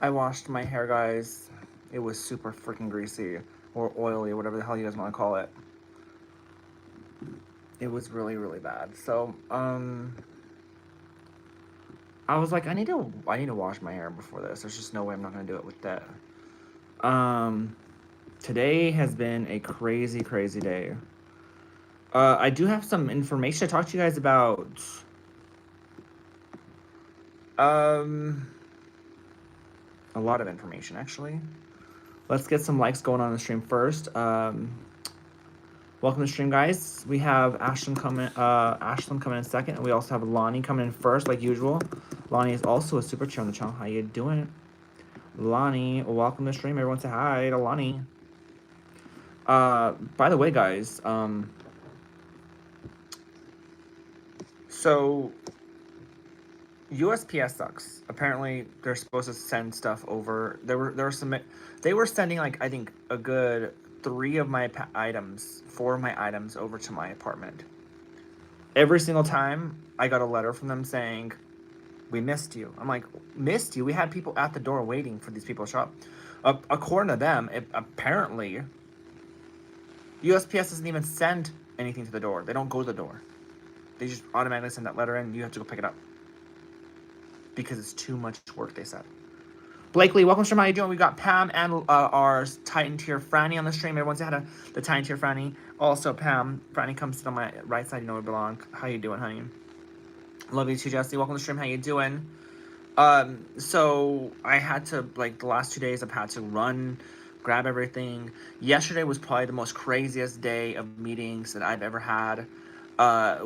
I washed my hair, guys. It was super freaking greasy or oily, whatever the hell you guys want to call it. It was really, really bad. So, I was like, I need to wash my hair before this. There's just no way I'm not gonna do it with that. Um, Today has been a crazy, crazy day. I do have some information to talk to you guys about. Um, a lot of information actually. Let's get some likes going on the stream first. Welcome to the stream, guys. We have Ashlyn coming in second, and we also have Lonnie coming in first, like usual. Lonnie is also a super chair on the channel. How you doing, Lonnie? Welcome to the stream. Everyone say hi to Lonnie. By the way, guys, so USPS sucks. Apparently, they're supposed to send stuff over. They were sending like I think a good 4 of my items over to my apartment. Every single time I got a letter from them saying, "We missed you." I'm like, "Missed you? We had people at the door waiting for these people to show up." According to them, apparently USPS doesn't even send anything to the door. They don't go to the door. They just automatically send that letter in. You have to go pick it up because it's too much work, they said. Blakely, welcome to the stream. How you doing? We got Pam and our Titan tier Franny on the stream. Everyone's had the Titan tier Franny. Also, Pam. Franny comes to my right side. You know where we belong. How you doing, honey? Love you too, Jesse. Welcome to the stream. How you doing? So I had to, like, the last 2 days I've had to run, grab everything. Yesterday was probably the most craziest day of meetings that I've ever had.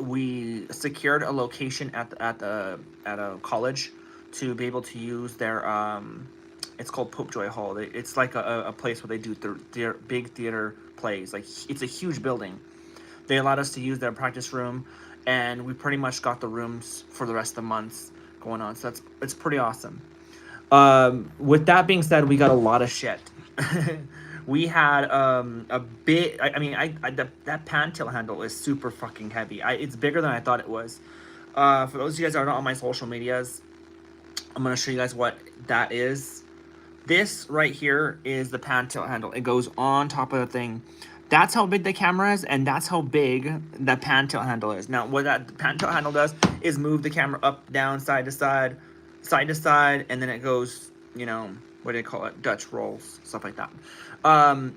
We secured a location at a college to be able to use their it's called Popejoy Hall. It's like a place where they do their big theater plays. Like, it's a huge building. They allowed us to use their practice room, and we pretty much got the rooms for the rest of the months going on. So it's pretty awesome. With that being said, we got a lot of shit. We had a bit. That pan tilt handle is super fucking heavy. It's bigger than I thought it was. For those of you guys that are not on my social medias, I'm gonna show you guys what that is. This right here is the pan tilt handle. It goes on top of the thing. That's how big the camera is, and that's how big the pan tilt handle is. Now, what that pan tilt handle does is move the camera up, down, side to side, and then it goes, what do they call it? Dutch rolls, stuff like that.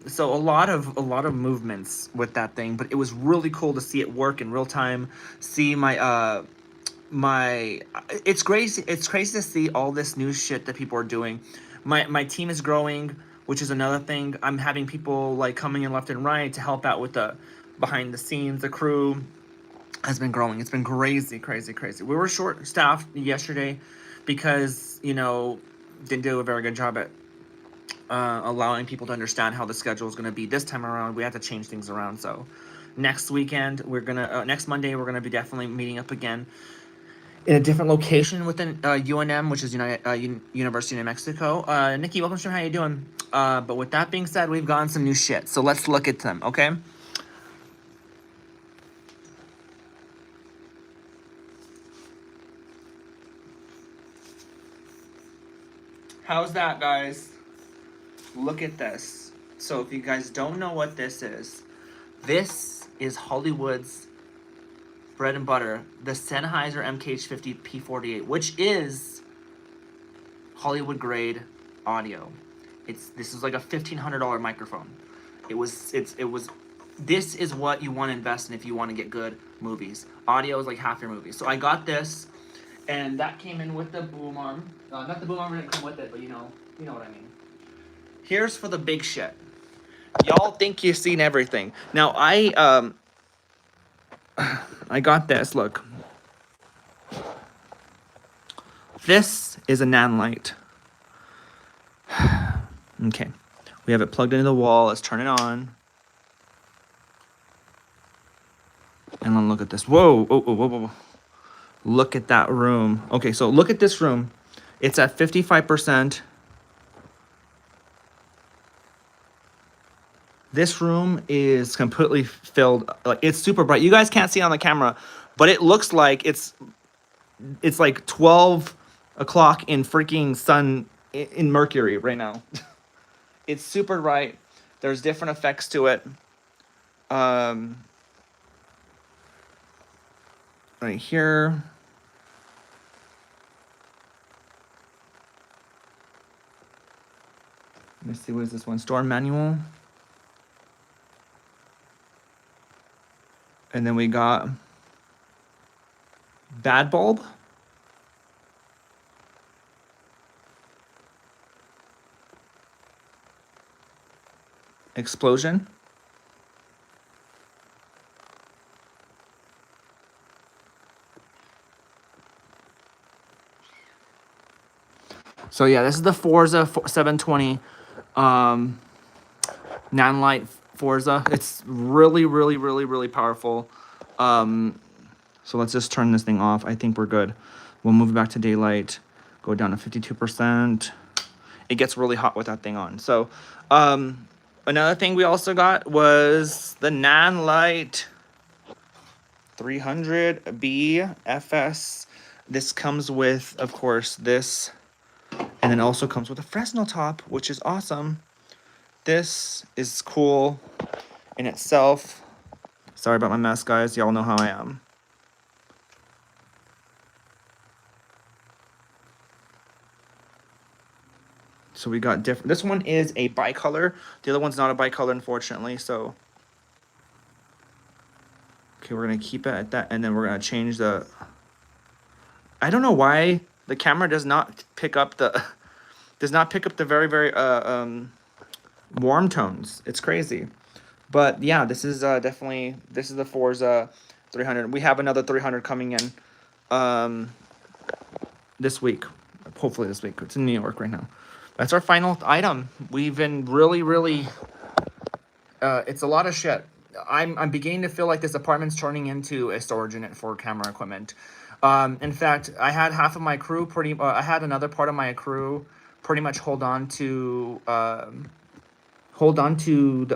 So a lot of movements with that thing, but it was really cool to see it work in real time. See it's crazy to see all this new shit that people are doing. My team is growing, which is another thing. I'm having people like coming in left and right to help out with the behind the scenes. The crew has been growing. It's been crazy. We were short staffed yesterday because didn't do a very good job at allowing people to understand how the schedule is going to be this time around. We had to change things around. So next weekend next Monday we're gonna be definitely meeting up again in a different location within UNM, which is University of New Mexico. Nikki, welcome to the stream. How you doing? But with that being said, we've gotten some new shit. So let's look at them, okay? How's that, guys? Look at this. So if you guys don't know what this is Hollywood's bread and butter, the Sennheiser MKH50 P48, which is Hollywood grade audio. This is like a $1,500 microphone. This is what you want to invest in if you want to get good movies. Audio is like half your movie. So I got this, and that came in with the boom arm. Not the boom arm didn't come with it, but you know what I mean. Here's for the big shit. Y'all think you've seen everything. Now I got this. Look, this is a Nanlite. Okay, we have it plugged into the wall. Let's turn it on. And then look at this. Whoa. Look at that room. Okay, so look at this room. It's at 55%. This room is completely filled. Like, it's super bright. You guys can't see it on the camera, but it looks like it's like 12 o'clock in freaking in Mercury right now. It's super bright. There's different effects to it. Right here. Let me see, what is this one? Store manual. And then we got Bad Bulb. Explosion. So yeah, this is the Forza 720 Nanlite Forza. It's really, really, really, really powerful. So let's just turn this thing off. I think we're good. We'll move it back to daylight. Go down to 52%. It gets really hot with that thing on. So another thing we also got was the Nanlite 300B FS. This comes with, of course, this. And then also comes with a Fresnel top, which is awesome. This is cool in itself. Sorry about my mess, guys. Y'all know how I am. So we got different. This one is a bicolor. The other one's not a bicolor, unfortunately. So, okay, we're gonna keep it at that, and then we're gonna change the. I don't know why the camera does not pick up the very, very warm tones. It's crazy. But yeah, this is definitely, this is the Forza 300. We have another 300 coming in this week. Hopefully this week. It's in New York right now. That's our final item. We've been really, really, it's a lot of shit. I'm beginning to feel like this apartment's turning into a storage unit for camera equipment. In fact, I had half of my crew I had another part of my crew pretty much hold on to the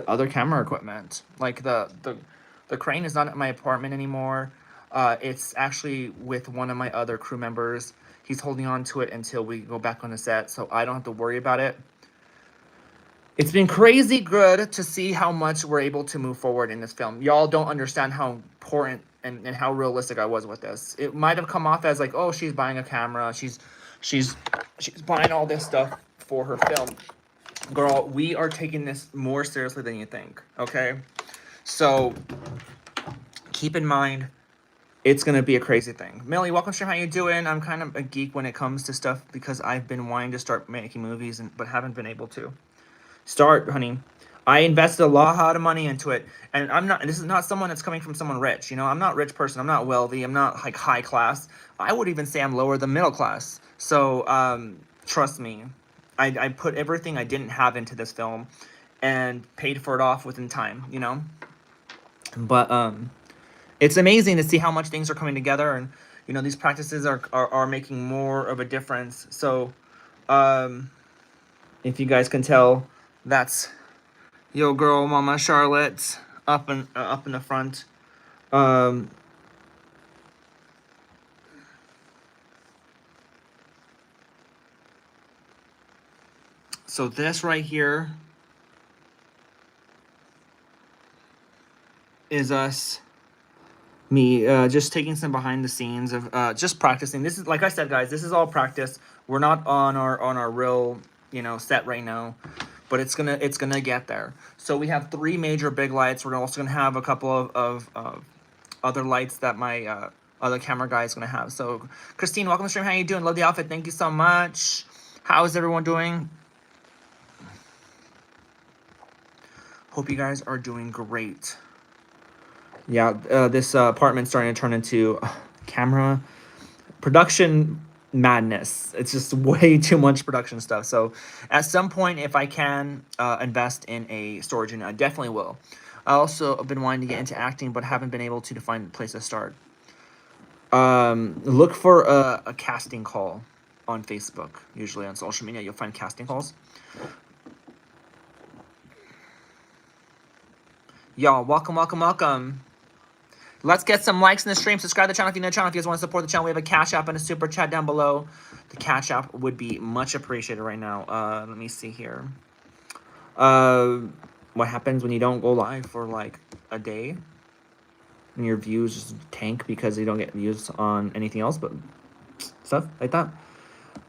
other camera equipment. Like the crane is not at my apartment anymore. It's actually with one of my other crew members. He's holding on to it until we go back on the set, so I don't have to worry about it. It's been crazy good to see how much we're able to move forward in this film. Y'all don't understand how important and how realistic I was with this. It might have come off as like, oh, she's buying a camera. She's buying all this stuff for her film. Girl, we are taking this more seriously than you think, okay? So keep in mind, it's going to be a crazy thing. Millie, welcome to stream. How you doing? I'm kind of a geek when it comes to stuff because I've been wanting to start making movies but haven't been able to. Start, honey. I invested a lot of money into it, and this is not someone that's coming from someone rich. You know, I'm not a rich person. I'm not wealthy. I'm not like high class. I would even say I'm lower than middle class. So trust me, I put everything I didn't have into this film, and paid for it off within time. You know, but it's amazing to see how much things are coming together, and you know these practices are making more of a difference. So, if you guys can tell, that's yo girl, Mama Charlotte up in the front. So this right here is me just taking some behind the scenes of just practicing. This is, like I said, guys, this is all practice. We're not on our real, you know, set right now, but it's gonna get there. So we have 3 major big lights. We're also gonna have a couple of other lights that my other camera guy is gonna have. So Christine, welcome to the stream. How you doing? Love the outfit. Thank you so much. How is everyone doing? Hope you guys are doing great. Yeah, this apartment's starting to turn into camera production madness. It's just way too much production stuff. So at some point, if I can invest in a storage unit, I definitely will. I also have been wanting to get into acting, but haven't been able to find a place to start. Look for a casting call on Facebook. Usually on social media, you'll find casting calls. Y'all, welcome. Let's get some likes in the stream. Subscribe to the channel if you know the channel. If you guys want to support the channel, we have a Cash App and a Super Chat down below. The Cash App would be much appreciated right now. Let me see here. What happens when you don't go live for like a day? And your views just tank because you don't get views on anything else but stuff like that.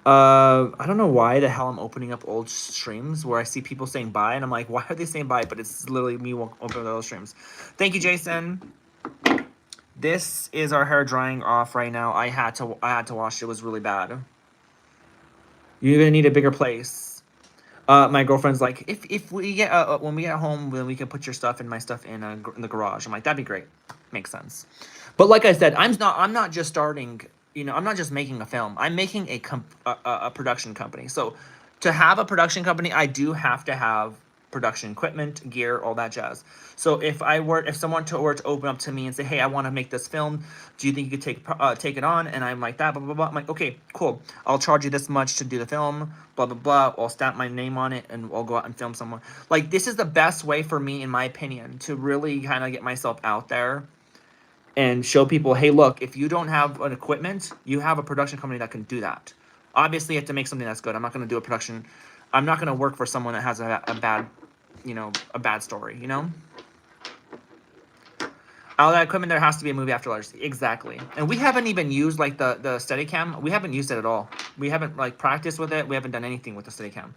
I don't know why the hell I'm opening up old streams where I see people saying bye and I'm like, why are they saying bye? But it's literally me opening those streams. Thank you, Jason. This is our hair drying off right now. I had to wash it. It was really bad. You're gonna need a bigger place. My girlfriend's like, if we get when we get home, then we can put your stuff and my stuff in the garage. I'm like, that'd be great. Makes sense. But like I said, I'm not just starting. You know, I'm not just making a film. I'm making a production company. So to have a production company, I do have to have production equipment, gear, all that jazz. So if someone were to open up to me and say, hey, I want to make this film, do you think you could take it on? And I'm like that, blah, blah, blah. I'm like, okay, cool. I'll charge you this much to do the film, blah, blah, blah. I'll stamp my name on it and I'll go out and film someone. Like, this is the best way for me, in my opinion, to really kind of get myself out there and show people, hey, look, if you don't have an equipment, you have a production company that can do that. Obviously, you have to make something that's good. I'm not going to do a production. I'm not going to work for someone that has a bad story, you know? All that equipment, there has to be a movie after letters. Exactly. And we haven't even used, like, the Steadicam. We haven't used it at all. We haven't, like, practiced with it. We haven't done anything with the Steadicam.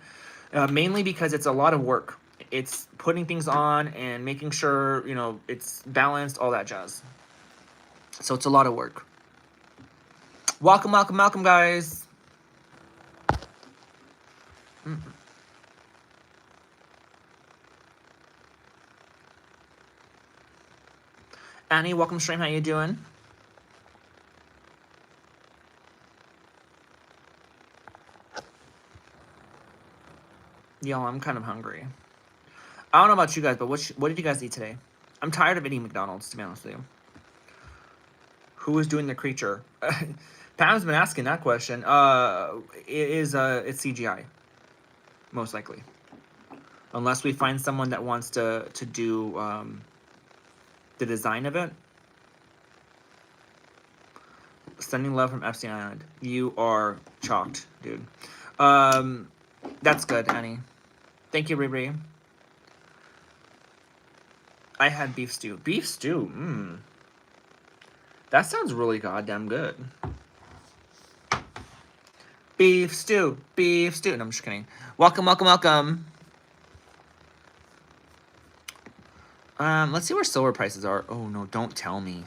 Mainly because it's a lot of work. It's putting things on and making sure, you know, it's balanced, all that jazz. So it's a lot of work. Welcome, welcome, welcome, guys. Annie, welcome stream. How you doing? Yo, I'm kind of hungry. I don't know about you guys, but what did you guys eat today? I'm tired of eating McDonald's, to be honest with you. Who is doing the creature? Pam's been asking that question. It's CGI, most likely, unless we find someone that wants to do the design of it. Sending love from Epstein Island. You are chalked, dude. That's good, Annie. Thank you, Riri. I had beef stew. Beef stew. That sounds really goddamn good. Beef stew. Beef stew. No, I'm just kidding. Welcome, welcome, welcome. Let's see where silver prices are. Oh, no, don't tell me.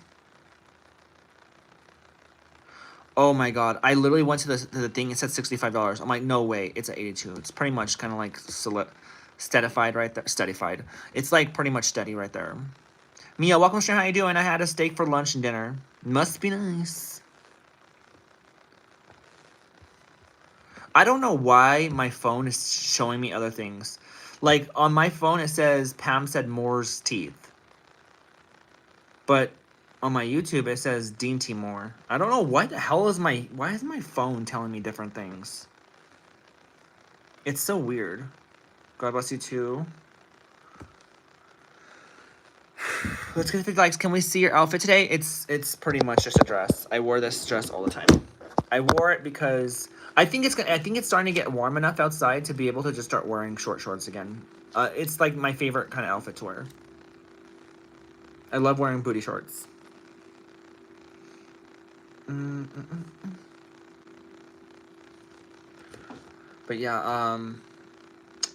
Oh, my God. I literally went to the thing. It said $65. I'm like, no way. It's at 82. It's pretty much kind of like steadified right there. Steadified. It's like pretty much steady right there. Mia, welcome stream. How you doing? I had a steak for lunch and dinner. Must be nice. I don't know why my phone is showing me other things. Like, on my phone, it says Pam said Moore's teeth. But on my YouTube, it says Dean T. Moore. I don't know what the hell is why is my phone telling me different things? It's so weird. God bless you too. Let's get 50 likes. Can we see your outfit today? It's pretty much just a dress. I wore this dress all the time. I wore it because I think it's starting to get warm enough outside to be able to just start wearing short shorts again. It's like my favorite kind of outfit to wear. I love wearing booty shorts. But yeah,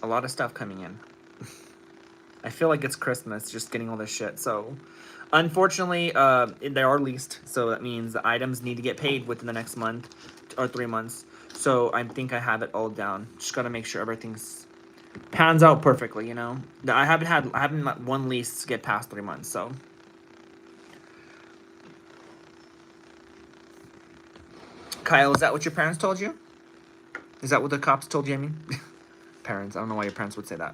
a lot of stuff coming in. I feel like it's Christmas, just getting all this shit. So, unfortunately, they are leased. So that means the items need to get paid within the next month or 3 months. So I think I have it all down. Just gotta make sure everything's pans out perfectly. You know, I haven't had one lease get past 3 months. So. Kyle, is that what your parents told you? Is that what the cops told you? I mean, parents. I don't know why your parents would say that.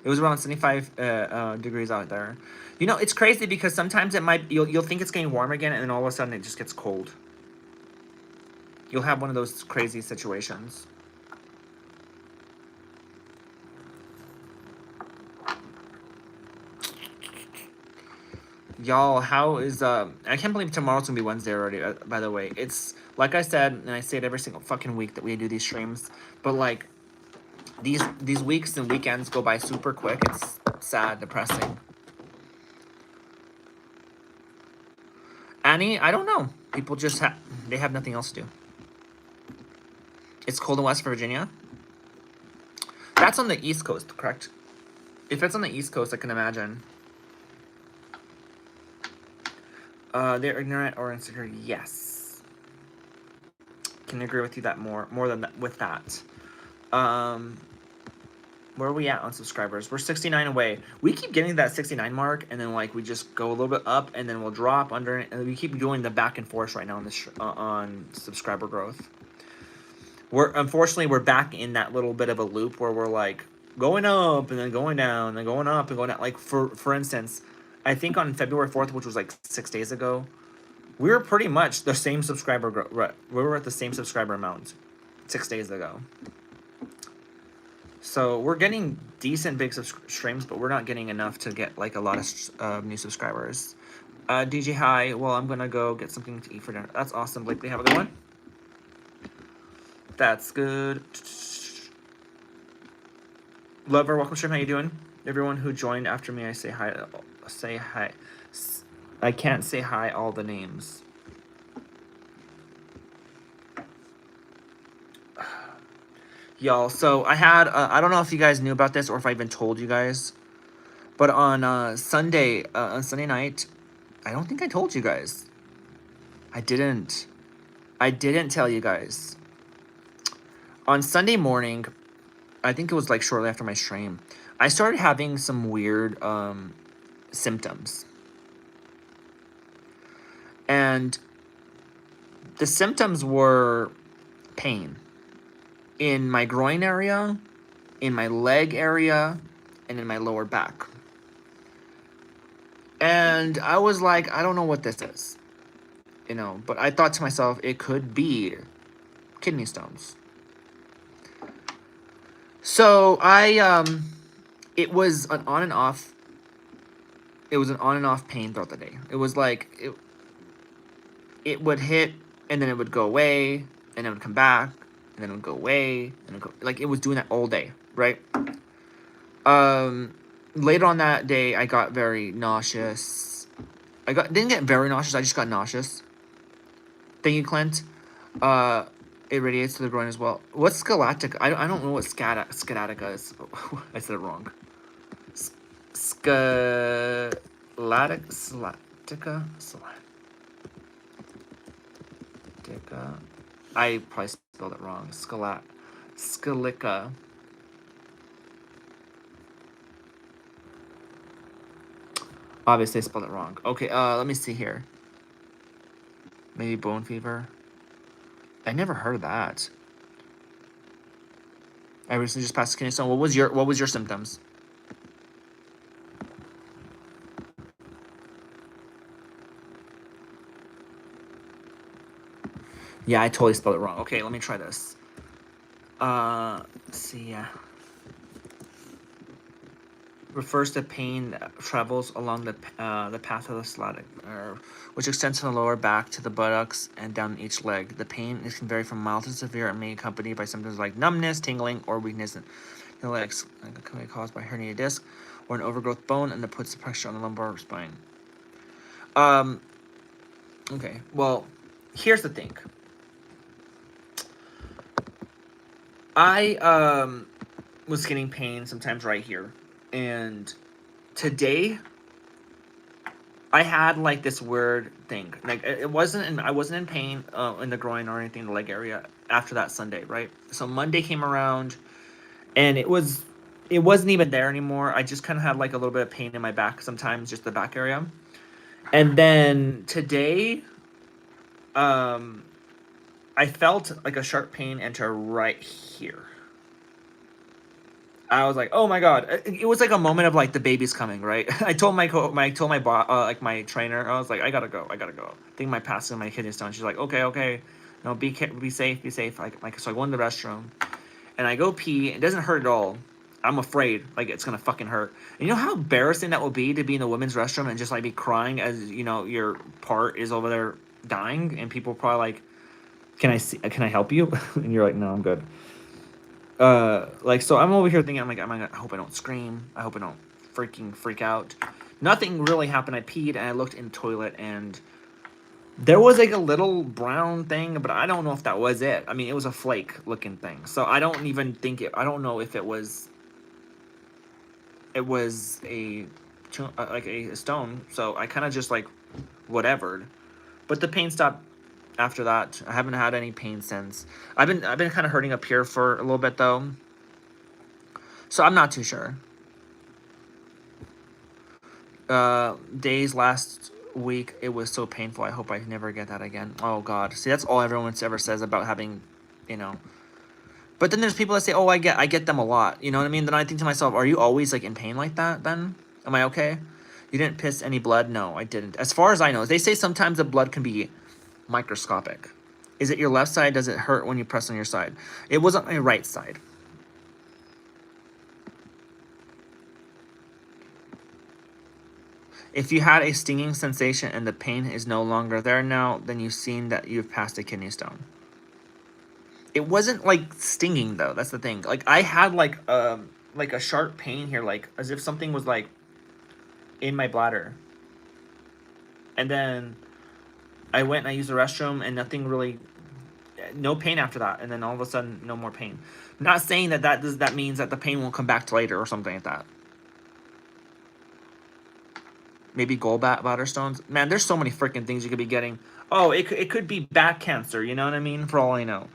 It was around 75 degrees out there. You know, it's crazy because sometimes you'll think it's getting warm again, and then all of a sudden it just gets cold. You'll have one of those crazy situations. Y'all, how is I can't believe tomorrow's gonna be Wednesday already, by the way. It's like I said, and I say it every single fucking week that we do these streams, but like these weeks and weekends go by super quick. It's sad, depressing. Annie, I don't know. People just they have nothing else to do. It's cold in West Virginia. That's on the East Coast, correct? If it's on the East Coast, I can imagine. They're ignorant or insecure. Yes. Can agree with you that more than that with that. Where are we at on subscribers? We're 69 away. We keep getting that 69 mark, and then like we just go a little bit up, and then we'll drop under it, and we keep doing the back and forth right now on this on subscriber growth. Unfortunately we're back in that little bit of a loop where we're like going up and then going down and then going up and going down. Like for instance, I think on February 4th, which was like 6 days ago, we were pretty much the same subscriber. We were at the same subscriber amount 6 days ago. So we're getting decent big streams, but we're not getting enough to get like a lot of new subscribers. DJ, hi. Well, I'm gonna go get something to eat for dinner. That's awesome, Blakely. Have a good one. That's good. Lover, welcome stream. How you doing? Everyone who joined after me, I say hi. Say hi. I can't say hi all the names. Y'all, so I had, I don't know if you guys knew about this or if I even told you guys, but on Sunday night, I don't think I told you guys. I didn't tell you guys. On Sunday morning, I think it was like shortly after my stream, I started having some weird symptoms. And the symptoms were pain in my groin area, in my leg area, and in my lower back. And I was like, I don't know what this is, you know, but I thought to myself, it could be kidney stones. So it was an on and off pain throughout the day. It was like, it would hit, and then it would go away, and it would come back, and then it would go away, and it would go, like, it was doing that all day, right? Later on that day, I got very nauseous. Didn't get very nauseous, I just got nauseous. Thank you, Clint. It radiates to the groin as well. What's sciatica? I don't know what sciatica is. I said it wrong. Sciatica. I probably spelled it wrong. Scalica. Obviously, I spelled it wrong. Okay, let me see here. Maybe bone fever. I never heard of that. I recently just passed kidney stone. What was your symptoms? Yeah, I totally spelled it wrong. Okay, let me try this. See, yeah. Refers to pain that travels along the path of the sciatic nerve, which extends from the lower back to the buttocks and down each leg. The pain can vary from mild to severe and may be accompanied by symptoms like numbness, tingling, or weakness in the legs, caused by herniated disc or an overgrowth bone, and that puts the pressure on the lumbar spine. Okay, well, here's the thing. I was getting pain sometimes right here. And today, I had like this weird thing. Like I wasn't in pain in the groin or anything in the leg area after that Sunday, right? So Monday came around, and it wasn't even there anymore. I just kind of had like a little bit of pain in my back sometimes, just the back area. And then today, I felt like a sharp pain enter right here. I was like, oh my god! It was like a moment of like the baby's coming, right? I told my my trainer, I was like, I gotta go. I think my passing my kidney stone. She's like, okay, no, be safe. So I go in the restroom, and I go pee. It doesn't hurt at all, I'm afraid, like, it's gonna fucking hurt. And you know how embarrassing that would be to be in the women's restroom and just, like, be crying as, you know, your part is over there dying, and people probably like, can I help you? And you're like, no, I'm good. Like, so I'm over here thinking, I hope I don't scream. I hope I don't freaking freak out. Nothing really happened. I peed and I looked in the toilet and there was like a little brown thing, but I don't know if that was it. I mean, it was a flake looking thing. So I don't even think I don't know if it was like a stone. So I kind of just like whatevered. But the pain stopped after that. I haven't had any pain since. I've been kind of hurting up here for a little bit though. So I'm not too sure. Days last week, it was so painful. I hope I never get that again. Oh God. See, that's all everyone ever says about having, you know. But then there's people that say, "Oh, I get them a lot." You know what I mean? Then I think to myself, "Are you always like in pain like that? Then am I okay?" You didn't piss any blood? No, I didn't. As far as I know, they say sometimes the blood can be microscopic. Is it your left side? Does it hurt when you press on your side? It was on my right side. If you had a stinging sensation and the pain is no longer there now, then you've seen that you've passed a kidney stone. It wasn't like stinging though. That's the thing. Like I had like a sharp pain here, like as if something was like in my bladder. And then I went and I used the restroom and nothing really, no pain after that. And then all of a sudden, no more pain. I'm not saying that means that the pain won't come back later or something like that. Maybe gallbladder stones. Man, there's so many freaking things you could be getting. Oh, it could be back cancer. You know what I mean? For all I know.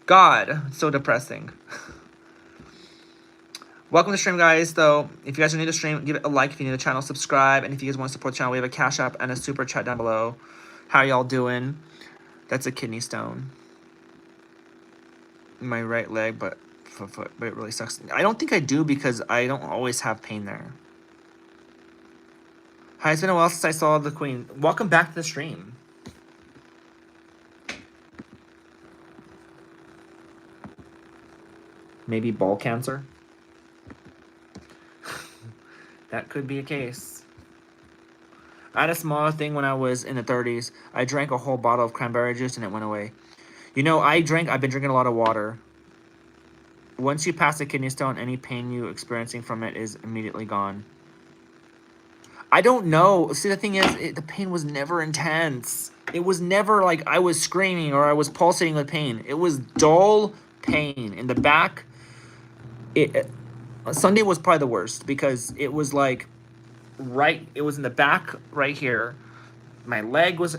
God, it's so depressing. Welcome to the stream, guys. Though, if you guys are new to the stream, give it a like. If you're new to the channel, subscribe. And if you guys want to support the channel, we have a Cash App and a Super Chat down below. How y'all doing? That's a kidney stone. My right leg, but foot, but it really sucks. I don't think I do because I don't always have pain there. Hi, it's been a while since I saw the Queen. Welcome back to the stream. Maybe ball cancer? That could be a case. I had a smaller thing when I was in the 30s. I drank a whole bottle of cranberry juice and it went away. You know, I've been drinking a lot of water. Once you pass a kidney stone, any pain you experiencing from it is immediately gone. I don't know. See, the thing is, the pain was never intense. It was never like I was screaming or I was pulsating with pain. It was dull pain in the back. Sunday was probably the worst because it was like it was in the back right here. My leg was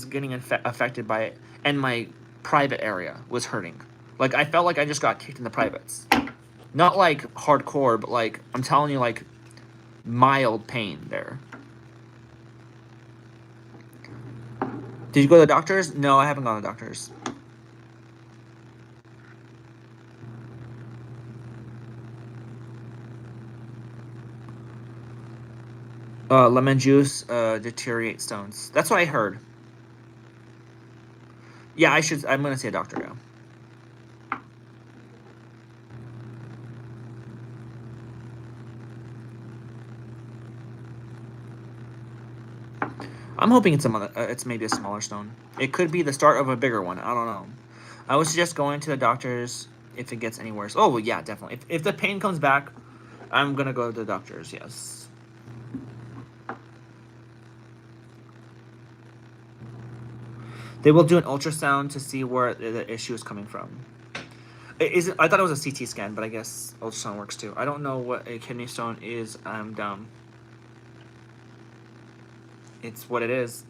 getting affected by it, and my private area was hurting. Like I felt like I just got kicked in the privates. Not like hardcore, but like I'm telling you, like mild pain there. Did you go to the doctors? No, I haven't gone to the doctors. Lemon juice deteriorate stones. That's what I heard. Yeah, I'm gonna see a doctor now. I'm hoping it's maybe a smaller stone. It could be the start of a bigger one. I don't know. I would suggest going to the doctors if it gets any worse. Oh, well, yeah, definitely. If the pain comes back, I'm gonna go to the doctors. Yes. They will do an ultrasound to see where the issue is coming from. I thought it was a CT scan, but I guess ultrasound works too. I don't know what a kidney stone is. I'm dumb. It's what it is.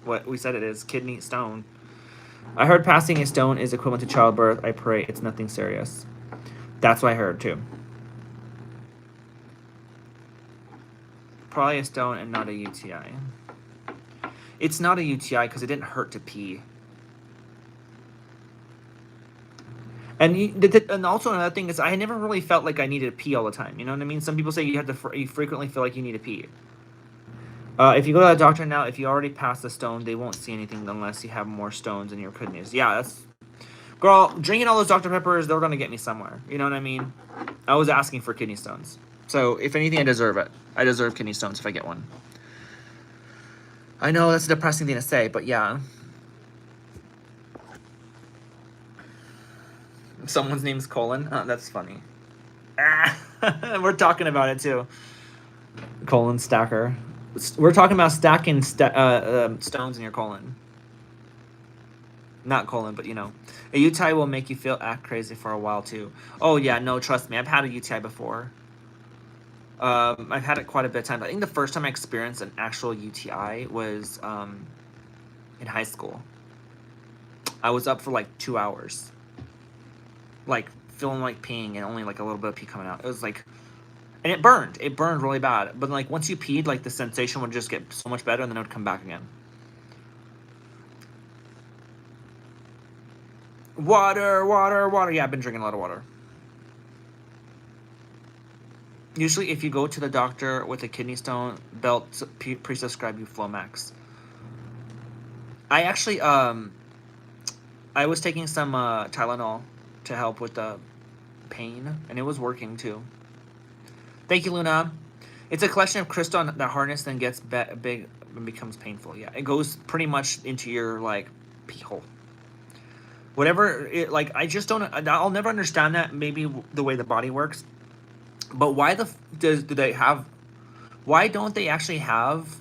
What we said it is. Kidney stone. I heard passing a stone is equivalent to childbirth. I pray it's nothing serious. That's what I heard too. Probably a stone and not a UTI. It's not a UTI because it didn't hurt to pee. And also another thing is I never really felt like I needed to pee all the time. You know what I mean? Some people say you frequently feel like you need to pee. If you go to the doctor now, if you already passed the stone, they won't see anything unless you have more stones in your kidneys. Yeah, girl, drinking all those Dr. Peppers, they're gonna get me somewhere. You know what I mean? I was asking for kidney stones. So if anything, I deserve it. I deserve kidney stones if I get one. I know that's a depressing thing to say, but yeah. Someone's name's Colin. That's funny. We're talking about it too. Colon stacker. We're talking about stacking stones in your colon. Not colon, but you know. A UTI will make you feel act crazy for a while too. Oh yeah, no, trust me. I've had a UTI before. I've had it quite a bit of time. I think the first time I experienced an actual UTI was in high school. I was up for like 2 hours. Like feeling like peeing and only like a little bit of pee coming out. It was like, and it burned. It burned really bad. But like once you peed, like the sensation would just get so much better, and then it would come back again. Water, water, water. Yeah, I've been drinking a lot of water. Usually, if you go to the doctor with a kidney stone, they'll prescribe you Flomax. I actually, I was taking some Tylenol to help with the pain, and it was working too. Thank you, Luna. It's a collection of crystal that hardness then gets big and becomes painful. Yeah, it goes pretty much into your like pee hole. Whatever, like I just don't. I'll never understand that. Maybe the way the body works, but why do they have? Why don't they actually have?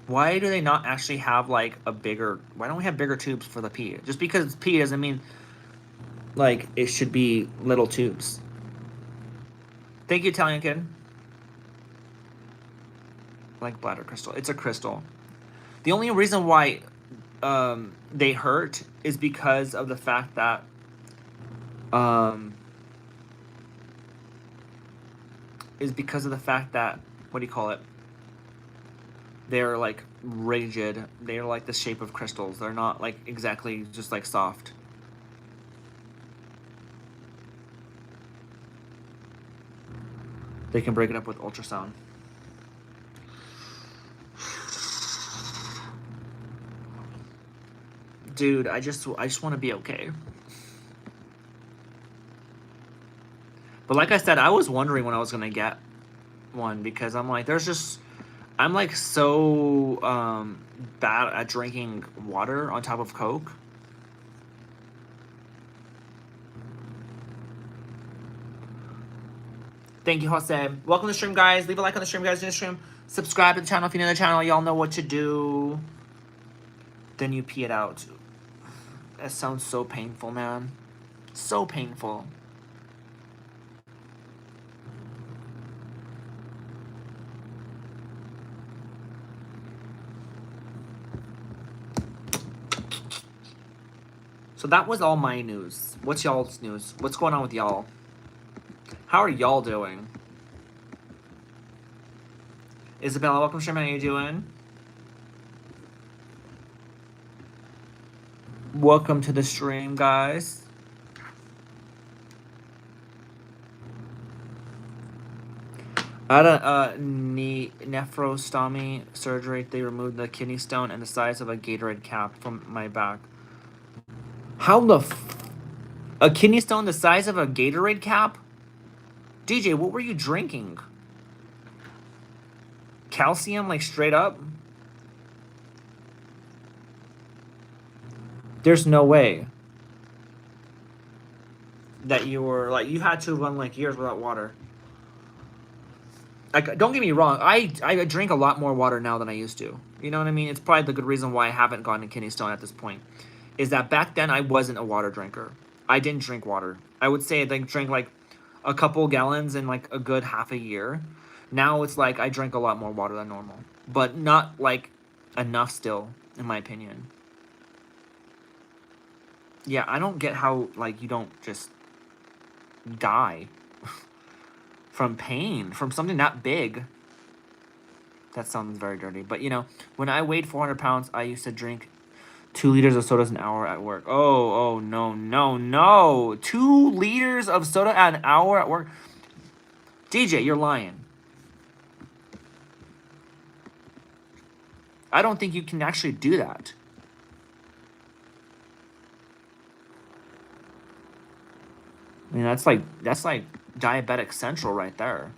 Why do they not actually have like a bigger? Why don't we have bigger tubes for the pee? Just because it's pee doesn't mean like it should be little tubes. Thank you, Italian kid. Like bladder crystal. It's a crystal. The only reason why they hurt is because of the fact that what do you call it? They're like rigid. They're like the shape of crystals. They're not like exactly just like soft. They can break it up with ultrasound. Dude, I just want to be okay. But like I said, I was wondering when I was gonna get one because I'm like, I'm like so bad at drinking water on top of Coke. Thank you, Jose. Welcome to the stream, guys. Leave a like on the stream, guys. In the stream, subscribe to the channel if you're new to the channel. Y'all know what to do. Then you pee it out. That sounds so painful, man. So painful. So that was all my news. What's y'all's news? What's going on with y'all? How are y'all doing? Isabella, welcome, stream. How you doing? Welcome to the stream, guys. I had a nephrostomy surgery. They removed the kidney stone and the size of a Gatorade cap from my back. How a kidney stone the size of a Gatorade cap? DJ, what were you drinking? Calcium, like straight up? There's no way that you were like, you had to run like years without water. Like, don't get me wrong, I drink a lot more water now than I used to. You know what I mean? It's probably the good reason why I haven't gotten a kidney stone at this point. Is that back then I wasn't a water drinker. I didn't drink water. I would say I drank like a couple gallons in like a good half a year. Now it's like I drink a lot more water than normal. But not like enough still, in my opinion. Yeah, I don't get how like you don't just die from pain, from something that big. That sounds very dirty. But, you know, when I weighed 400 pounds, I used to drink 2 liters of sodas an hour at work. Oh, no, no, no. 2 liters of soda an hour at work? DJ, you're lying. I don't think you can actually do that. I mean, that's like diabetic central right there.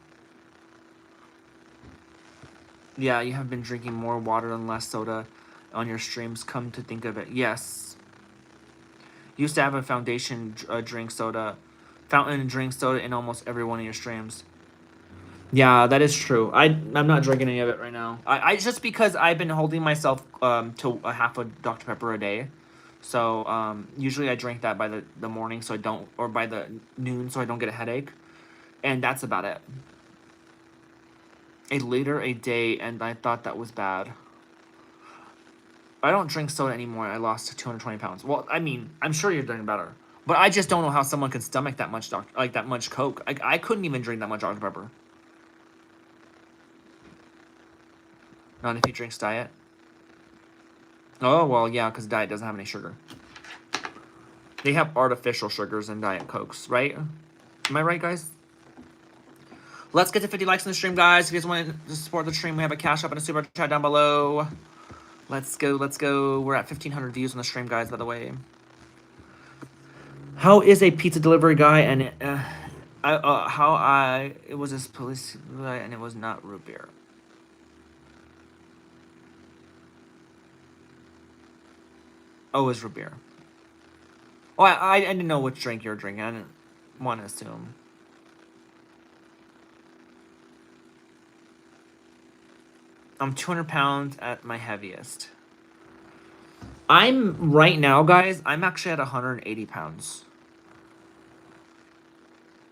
Yeah, you have been drinking more water and less soda on your streams. Come to think of it, yes. Used to have a foundation fountain drink soda in almost every one of your streams. Yeah, that is true. I'm not drinking any of it right now. I just because I've been holding myself to a half a Dr Pepper a day, so usually I drink that by the morning so I don't, or by the noon so I don't get a headache, and that's about it. A liter a day, and I thought that was bad. I don't drink soda anymore. I lost 220 pounds. Well, I mean, I'm sure you're doing better, but I just don't know how someone can stomach that much that much Coke. I couldn't even drink that much Dr Pepper. Not if he drinks diet. Oh, well, yeah, because diet doesn't have any sugar. They have artificial sugars in Diet Cokes, right? Am I right, guys? Let's get to 50 likes on the stream, guys. If you guys want to support the stream, we have a Cash App and a Super Chat down below. Let's go, let's go. We're at 1,500 views on the stream, guys, by the way. How is a pizza delivery guy and it was this police guy and it was not root beer. Oh, it was root beer. Oh, I didn't know which drink you were drinking. I didn't want to assume. I'm 200 pounds at my heaviest. I'm, right now, guys, I'm actually at 180 pounds.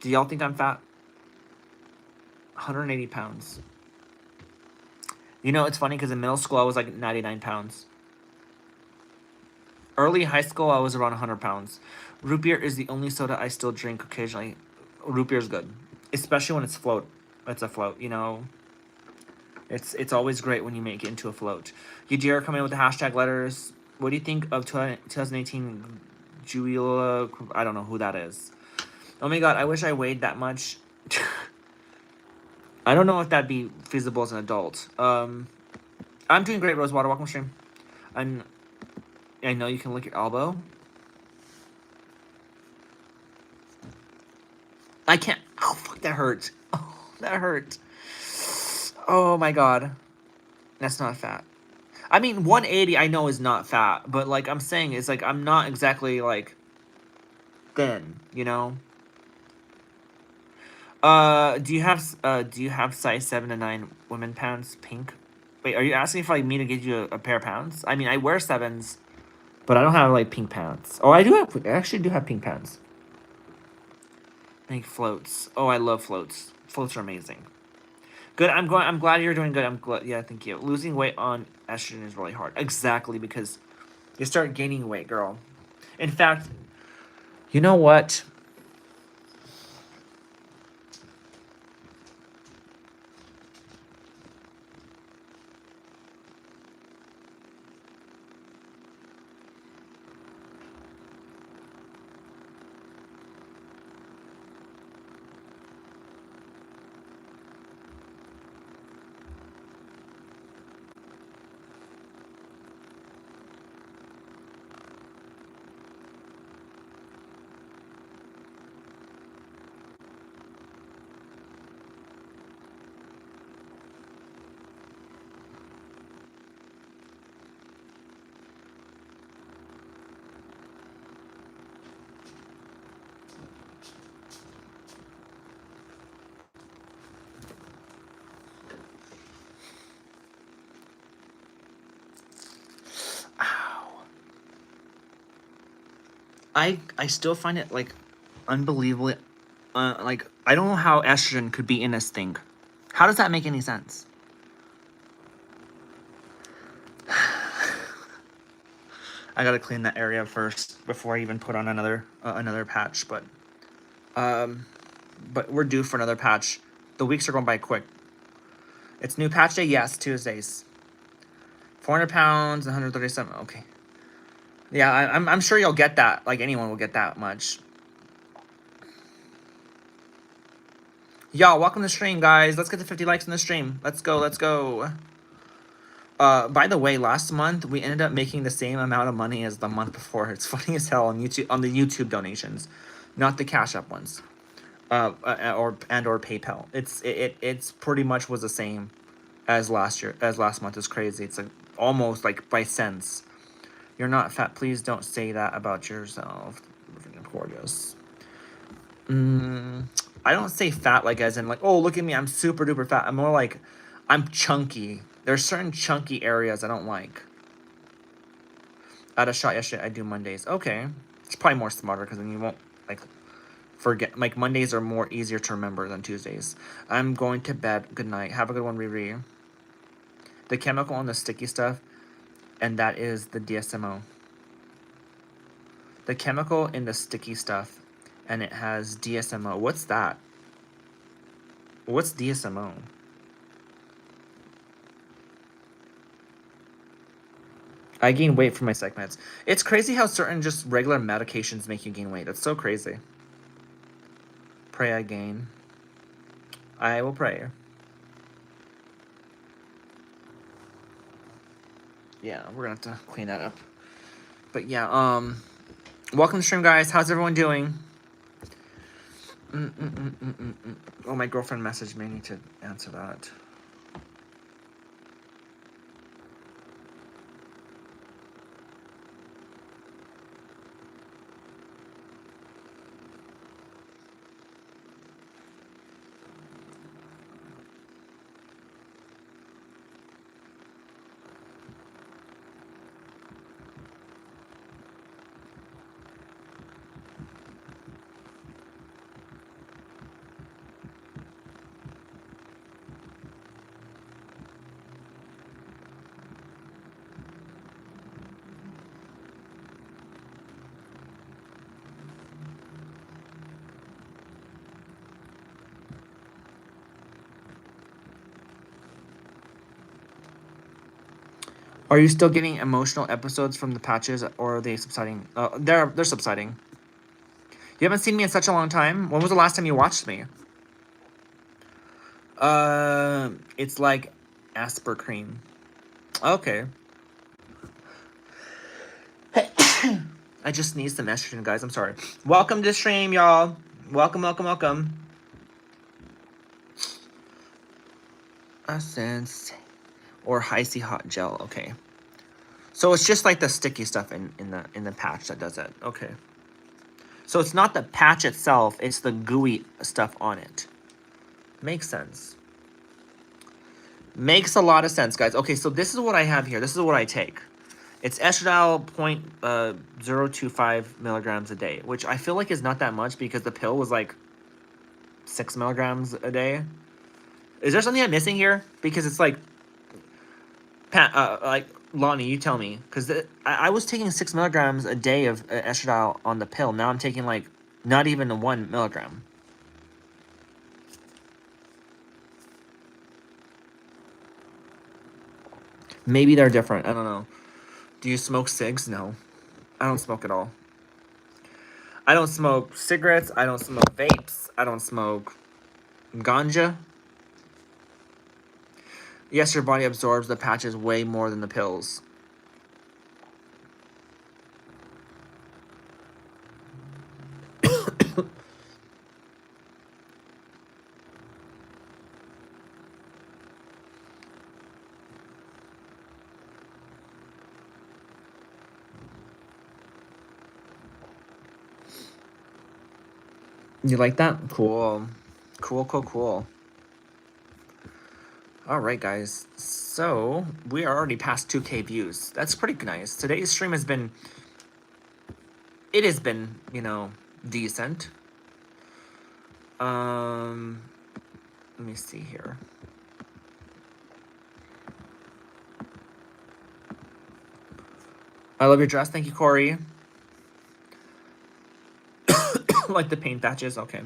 Do y'all think I'm fat? 180 pounds. You know, it's funny because in middle school, I was like 99 pounds. Early high school, I was around 100 pounds. Root beer is the only soda I still drink occasionally. Root beer is good, especially when it's float. It's a float, you know. It's always great when you make it into a float. Yajira coming in with the hashtag letters. What do you think of 2018 Julia? I don't know who that is. Oh my god, I wish I weighed that much. I don't know if that'd be feasible as an adult. I'm doing great, Rosewater. Welcome stream. I know you can lick your elbow. I can't. Oh, fuck, that hurt. Oh, that hurt. Oh, my God. That's not fat. I mean, 180 I know is not fat, but, like, I'm saying is, like, I'm not exactly, like, thin, you know? Do you have size 7 to 9 women pants, pink? Wait, are you asking for, like, me to get you a pair of pants? I mean, I wear 7s. But I don't have, like, pink pants. Oh, I actually do have pink pants. Make floats. Oh, I love floats. Floats are amazing. Good, I'm glad you're doing good. Yeah, thank you. Losing weight on estrogen is really hard. Exactly, because you start gaining weight, girl. In fact, you know what? I still find it, like, unbelievably, like, I don't know how estrogen could be in this thing. How does that make any sense? I gotta clean that area first before I even put on another patch, but we're due for another patch. The weeks are going by quick. It's new patch day, yes, Tuesdays. 400 pounds, 137, okay. Yeah, I'm sure you'll get that. Like, anyone will get that much. Y'all, welcome to the stream, guys. Let's get to 50 likes in the stream. Let's go, let's go. By the way, last month, we ended up making the same amount of money as the month before. It's funny as hell on YouTube, on the YouTube donations. not the Cash App ones, or PayPal. It's pretty much was the same as last month. It's crazy. It's like almost like by cents. You're not fat. Please don't say that about yourself. Freaking gorgeous. I don't say fat like as in like, oh, look at me, I'm super duper fat. I'm more like, I'm chunky. There's certain chunky areas I don't like. I had a shot yesterday. I do Mondays. Okay, it's probably more smarter because then you won't like forget. Like Mondays are more easier to remember than Tuesdays. I'm going to bed. Good night. Have a good one, Riri. The chemical on the sticky stuff, and that is the DSMO. The chemical in the sticky stuff, and it has DSMO. What's that? What's DSMO? I gain weight from my psych meds. It's crazy how certain just regular medications make you gain weight. It's so crazy. Pray I gain. I will pray. Yeah, we're gonna have to clean that up. But yeah, welcome to the stream, guys. How's everyone doing? Oh, my girlfriend messaged me. I need to answer that. Are you still getting emotional episodes from the patches, or are they subsiding? They're subsiding. You haven't seen me in such a long time. When was the last time you watched me? It's like Asper cream. Okay. I just sneezed some estrogen, guys. I'm sorry. Welcome to the stream, y'all. Welcome, welcome, welcome. Essence or Hi-C hot gel. Okay. So it's just like the sticky stuff in the patch that does it. Okay. So it's not the patch itself, it's the gooey stuff on it. Makes sense. Makes a lot of sense, guys. Okay, so this is what I have here. This is what I take. It's estradiol 0.025 milligrams a day, which I feel like is not that much because the pill was like 6 milligrams a day. Is there something I'm missing here? Because it's like, like Lonnie, you tell me, because I was taking 6 milligrams a day of estradiol on the pill. Now I'm taking like not even 1 milligram. Maybe they're different. I don't know. Do you smoke cigs? No, I don't smoke at all. I don't smoke cigarettes. I don't smoke vapes. I don't smoke ganja. Yes, your body absorbs the patches way more than the pills. You like that? Cool. Cool, cool, cool. All right, guys. So we are already past 2K views. That's pretty nice. Today's stream has been... It has been, you know, decent. Let me see here. I love your dress. Thank you, Corey. Like the paint patches. Okay.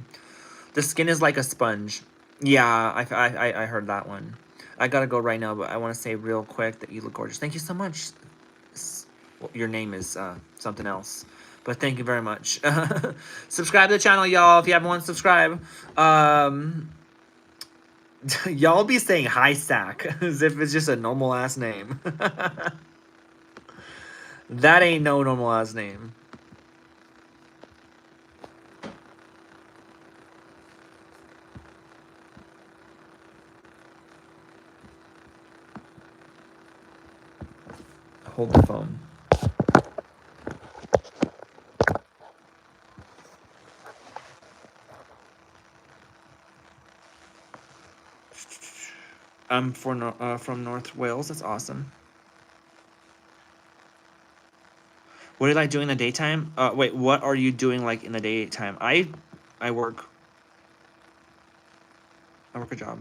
The skin is like a sponge. Yeah, I heard that one. I gotta go right now, but I want to say real quick that you look gorgeous. Thank you so much. Well, your name is something else, but thank you very much. Subscribe to the channel, y'all, if you haven't want to subscribe. Y'all be saying hi sack as if it's just a normal ass name. That ain't no normal ass name. hold the phone. I'm from North Wales. That's awesome. What do you like doing in the daytime? Wait, what are you doing like in the daytime? I work. I work a job.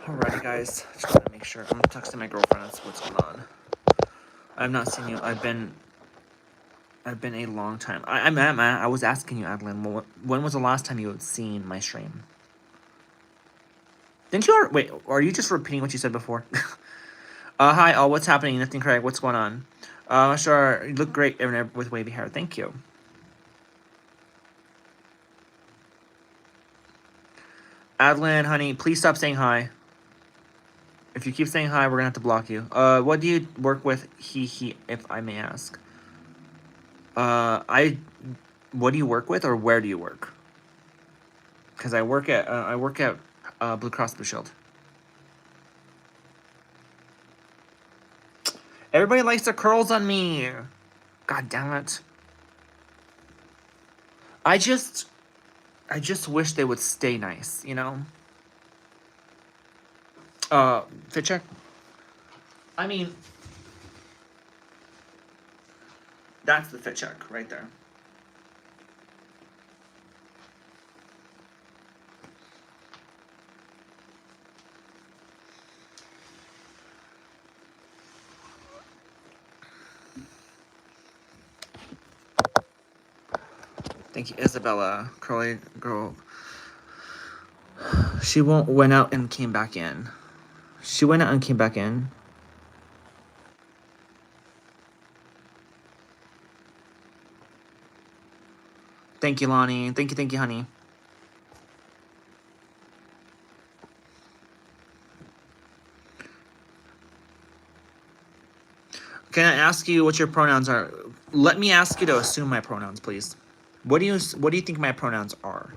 Alrighty, guys. Just want to make sure. I'm texting my girlfriend. That's what's going on. I've not seen you. I've been a long time. I was asking you, Adeline. When was the last time you had seen my stream? Didn't you? Wait. Are you just repeating what you said before? Hi. Oh, what's happening? Nothing, Craig. What's going on? Sure. You look great with wavy hair. Thank you. Adeline, honey, please stop saying hi. If you keep saying hi, we're gonna have to block you. What do you work with? He, if I may ask. What do you work with, or where do you work? Because I work at Blue Cross Blue Shield. Everybody likes their curls on me. God damn it. I just wish they would stay nice, you know? Fit check? I mean, that's the fit check right there. Thank you, Isabella. Curly girl. She went out and came back in. She went out and came back in. Thank you, Lonnie. Thank you, honey. Can I ask you what your pronouns are? Let me ask you to assume my pronouns, please. What do you think my pronouns are?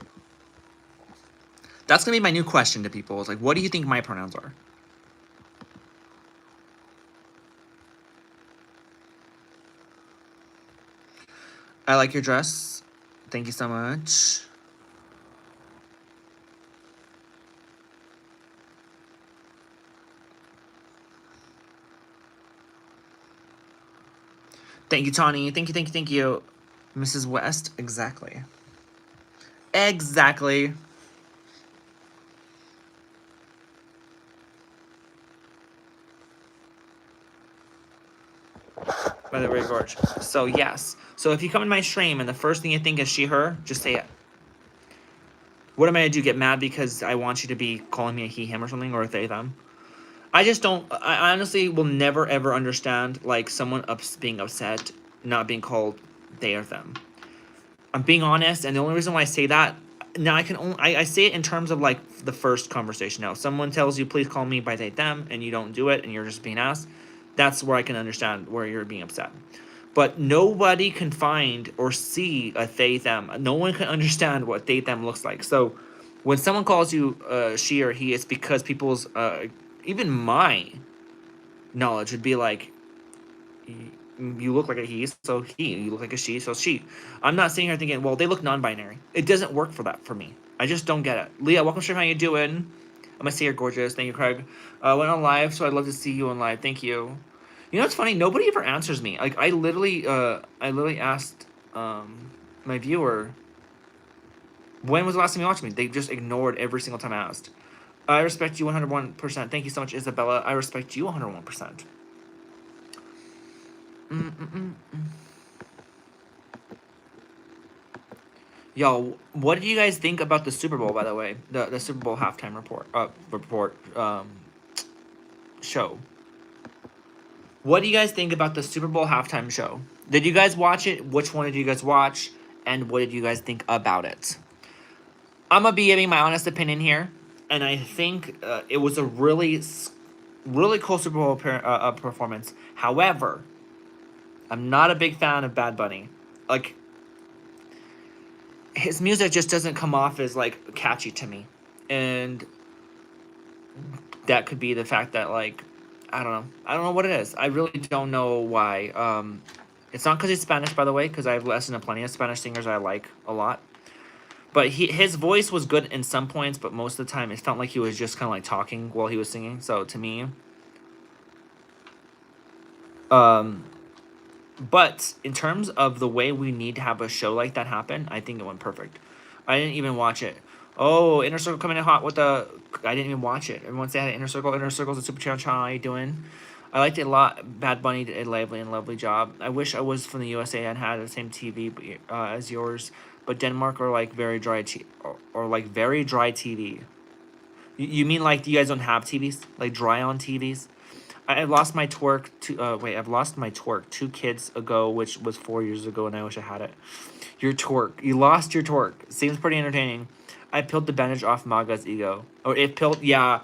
That's gonna be my new question to people. It's like, what do you think my pronouns are? I like your dress. Thank you so much. Thank you, Tawny. Thank you. Mrs. West, exactly. Exactly. By the way, Gorge. So, yes. So, if you come in my stream and the first thing you think is she, her, just say it. What am I going to do? Get mad because I want you to be calling me a he, him, or something, or a they, them? I just don't. I honestly will never, ever understand, like, someone being upset, not being called they or them. I'm being honest, and the only reason why I say that, now I can only, I say it in terms of, like, the first conversation. Now, if someone tells you, please call me by they, them, and you don't do it, and you're just being asked, that's where I can understand where you're being upset. But nobody can find or see a they, them. No one can understand what they, them looks like. So when someone calls you she or he, it's because people's, even my knowledge would be like, you look like a he, so he. You look like a she, so she. I'm not sitting here thinking, well, they look non-binary. It doesn't work for that for me. I just don't get it. Leah, welcome to stream. How you doing? I'm gonna say you're gorgeous. Thank you, Craig. Went on live, so I'd love to see you on live. Thank you. You know what's funny? Nobody ever answers me. Like I literally asked my viewer, when was the last time you watched me? They just ignored every single time I asked. I respect you 101%. Thank you so much, Isabella. I respect you 101%. Yo, what did you guys think about the Super Bowl, by the way? The Super Bowl halftime show. What do you guys think about the Super Bowl halftime show? Did you guys watch it? Which one did you guys watch? And what did you guys think about it? I'm going to be giving my honest opinion here. And I think it was a really Really cool Super Bowl performance. However, I'm not a big fan of Bad Bunny. Like, his music just doesn't come off as like catchy to me, and that could be the fact that like I don't know what it is. I really don't know why. It's not because he's Spanish, by the way, because I've listened to plenty of Spanish singers I like a lot. But his voice was good in some points, but most of the time it felt like he was just kind of like talking while he was singing. So to me, but in terms of the way we need to have a show like that happen, I think it went perfect. I didn't even watch it. Oh, Inner Circle coming in hot with the. I didn't even watch it. Everyone say hi to Inner Circle. Inner Circle's a super channel. How you doing? I liked it a lot. Bad Bunny did a lovely job. I wish I was from the USA and had the same TV as yours, but Denmark are like very dry or like very dry TV. You mean like you guys don't have TVs, like dry on TVs? I lost my twerk I've lost my twerk 2 kids ago, which was 4 years ago, and I wish I had it. Your twerk. You lost your twerk. Seems pretty entertaining. I peeled the bandage off Maga's ego. Or it peeled, yeah.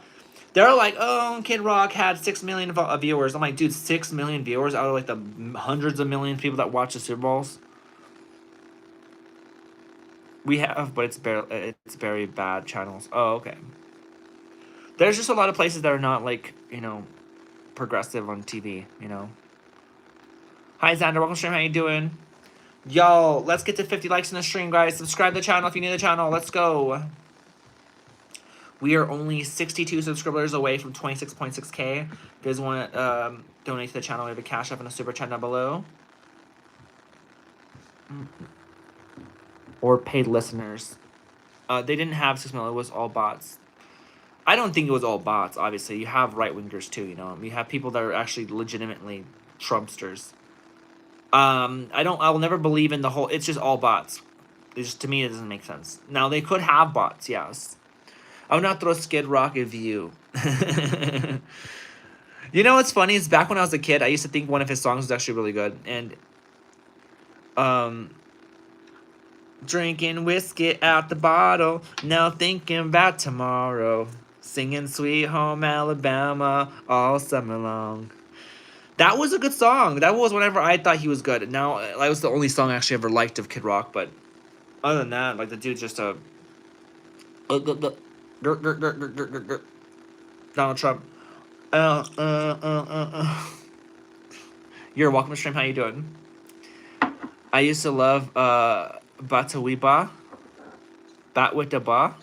They're like, oh, Kid Rock had 6 million viewers. I'm like, dude, 6 million viewers out of like the hundreds of millions of people that watch the Super Bowls? We have, but it's very bad channels. Oh, okay. There's just a lot of places that are not like, progressive on TV, Hi, Xander. Welcome to stream. How you doing? Yo, let's get to 50 likes in the stream, guys. Subscribe to the channel if you need the channel. Let's go. We are only 62 subscribers away from 26.6K. If you guys want to donate to the channel, we have a Cash App and a Super Chat down below. Or paid listeners. They didn't have 6 million. It was all bots. I don't think it was all bots, obviously. You have right-wingers, too, You have people that are actually legitimately Trumpsters. I will never believe in the whole, it's just all bots. To me, it doesn't make sense. Now, they could have bots, yes. I would not throw Skid Rock at you. You know what's funny is back when I was a kid, I used to think one of his songs was actually really good. And, drinking whiskey out the bottle, now thinking about tomorrow. Singing Sweet Home Alabama all summer long. That was a good song. That was whenever I thought he was good. Now, that was the only song I actually ever liked of Kid Rock. But other than that, like, the dude's just a... Donald Trump. You're welcome to stream. How you doing? I used to love Batawiba. Batwitaba.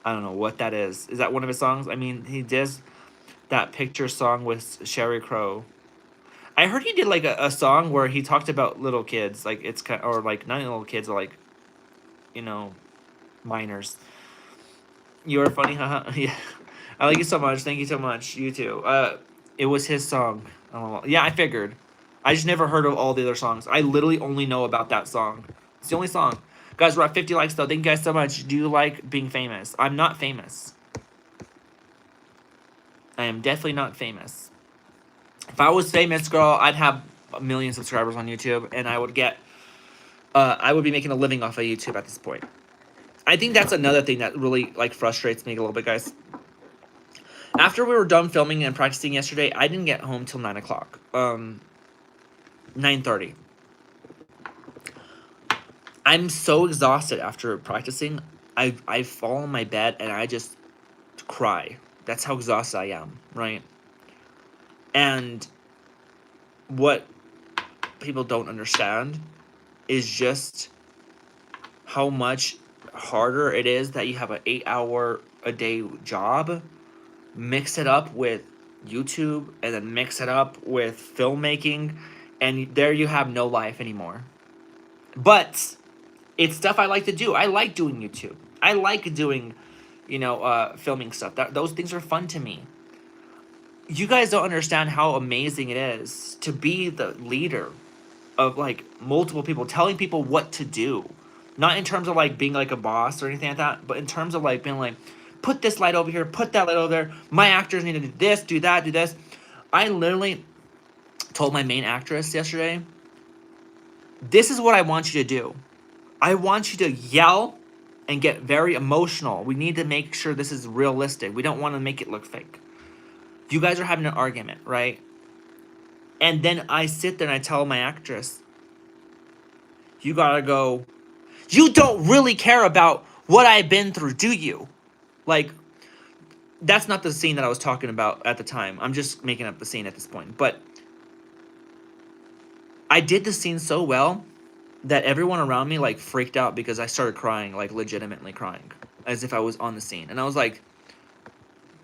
I don't know what that is. Is that one of his songs? I mean, he does that picture song with Sherry Crow. I heard he did like a song where he talked about little kids, like it's kind or like not little kids, or like, minors. You are funny, haha. Yeah, I like you so much. Thank you so much. You too. It was his song. Oh, yeah, I figured. I just never heard of all the other songs. I literally only know about that song. It's the only song. Guys, we're at 50 likes though. Thank you guys so much. Do you like being famous? I'm not famous. I am definitely not famous. If I was famous, girl, I'd have 1 million subscribers on YouTube, and I would get, I would be making a living off of YouTube at this point. I think that's another thing that really, like, frustrates me a little bit, guys. After we were done filming and practicing yesterday, I didn't get home till 9 o'clock. 9:30. I'm so exhausted after practicing. I fall on my bed, and I just cry. That's how exhausted I am, right? And what people don't understand is just how much harder it is that you have an 8-hour-a-day job, mix it up with YouTube, and then mix it up with filmmaking, and there you have no life anymore. But it's stuff I like to do. I like doing YouTube. I like doing, filming stuff. Those things are fun to me. You guys don't understand how amazing it is to be the leader of, like, multiple people, telling people what to do. Not in terms of, like, being, like, a boss or anything like that, but in terms of, like, being, like, put this light over here, put that light over there. My actors need to do this, do that, do this. I literally told my main actress yesterday, this is what I want you to do. I want you to yell and get very emotional. We need to make sure this is realistic. We don't want to make it look fake. You guys are having an argument, right? And then I sit there and I tell my actress, you gotta go, you don't really care about what I've been through, do you? Like, that's not the scene that I was talking about at the time. I'm just making up the scene at this point. But I did the scene so well that everyone around me, like, freaked out because I started crying, like, legitimately crying, as if I was on the scene. And I was like,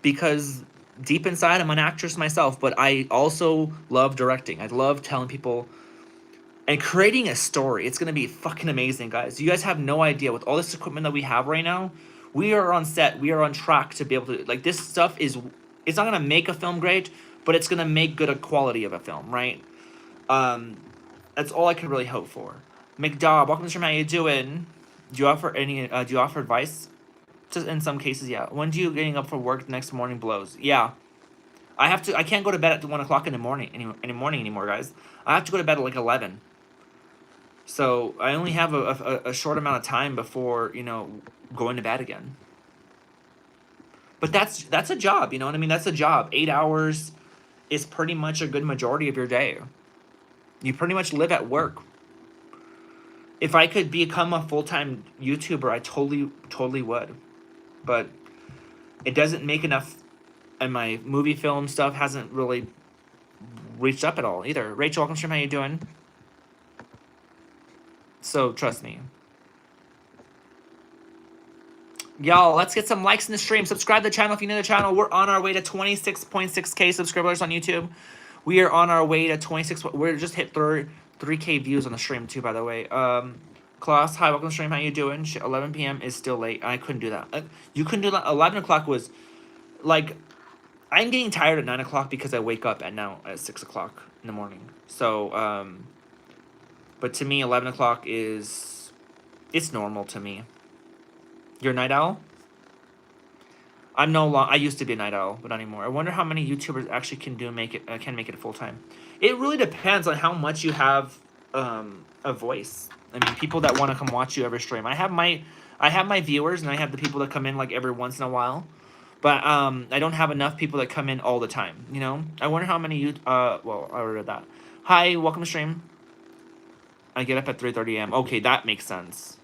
because deep inside, I'm an actress myself, but I also love directing. I love telling people and creating a story. It's going to be fucking amazing, guys. You guys have no idea. With all this equipment that we have right now, we are on set. We are on track to be able to, like, this stuff is, it's not going to make a film great, but it's going to make good a quality of a film, right? That's all I can really hope for. McDowell, welcome to the stream. How you doing? Do you offer any, do you offer advice? Just in some cases, yeah. When do you getting up for work the next morning blows? Yeah. I can't go to bed at 1 o'clock in the morning anymore, guys. I have to go to bed at like 11. So I only have a short amount of time before, you know, going to bed again. But that's a job, you know what I mean? That's a job. 8 hours is pretty much a good majority of your day. You pretty much live at work. If I could become a full-time YouTuber, I totally would. But it doesn't make enough, and my movie film stuff hasn't really reached up at all either. Rachel, welcome to stream. How you doing? So trust me. Y'all, let's get some likes in the stream. Subscribe to the channel if you know the channel. We're on our way to 26.6K subscribers on YouTube. We are on our way to 26. We're just hit 3K views on the stream too, by the way. Klaus, hi, welcome to the stream. How you doing? 11 p.m. is still late. I couldn't do that. You couldn't do that. 11 o'clock was, like, I'm getting tired at 9 o'clock because I wake up at 6 o'clock in the morning. So, but to me, 11 o'clock is, it's normal to me. You're a night owl? I used to be a night owl, but not anymore. I wonder how many YouTubers actually can make it full time. It really depends on how much you have a voice. I mean, people that want to come watch you every stream. I have my viewers, and I have the people that come in like every once in a while. But I don't have enough people that come in all the time, you know? I wonder how many well, I read that. Hi, welcome to stream. I get up at 3:30 a.m. Okay, that makes sense.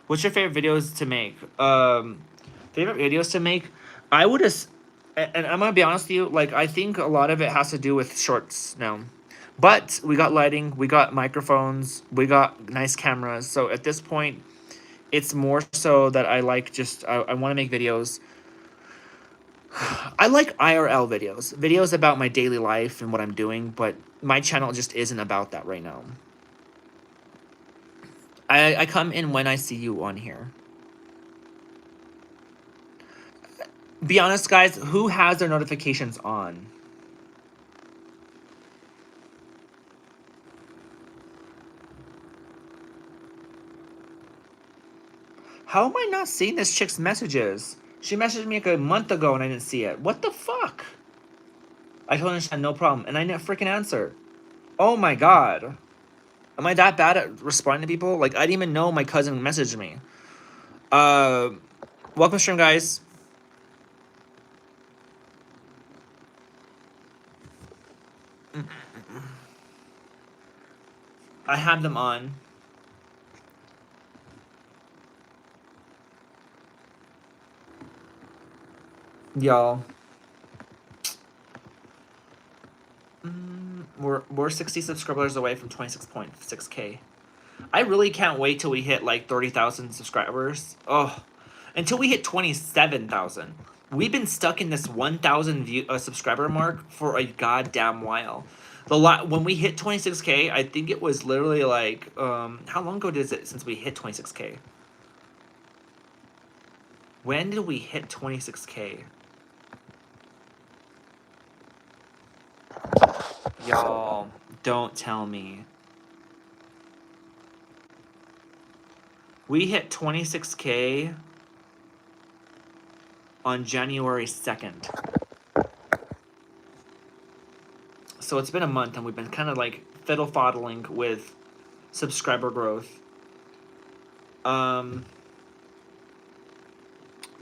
What's your favorite videos to make? Favorite videos to make? I would have, and I'm gonna be honest with you, like, I think a lot of it has to do with shorts now. But we got lighting, we got microphones, we got nice cameras. So at this point, it's more so that I like I want to make videos. I like IRL videos about my daily life and what I'm doing, but my channel just isn't about that right now. I come in when I see you on here. Be honest, guys, who has their notifications on? How am I not seeing this chick's messages? She messaged me like a month ago and I didn't see it. What the fuck? I totally understand, no problem. And I didn't freaking answer. Oh my god. Am I that bad at responding to people? Like, I didn't even know my cousin messaged me. Welcome stream, guys. I have them on. Y'all. We're 60 subscribers away from 26.6K. I really can't wait till we hit like 30,000 subscribers. Oh, until we hit 27,000. We've been stuck in this 1,000 subscriber mark for a goddamn while. When we hit 26K, I think it was literally like, how long ago is it since we hit 26K? When did we hit 26K? Y'all, don't tell me. We hit 26K on January 2nd. So it's been a month and we've been kind of like fiddle-faddling with subscriber growth.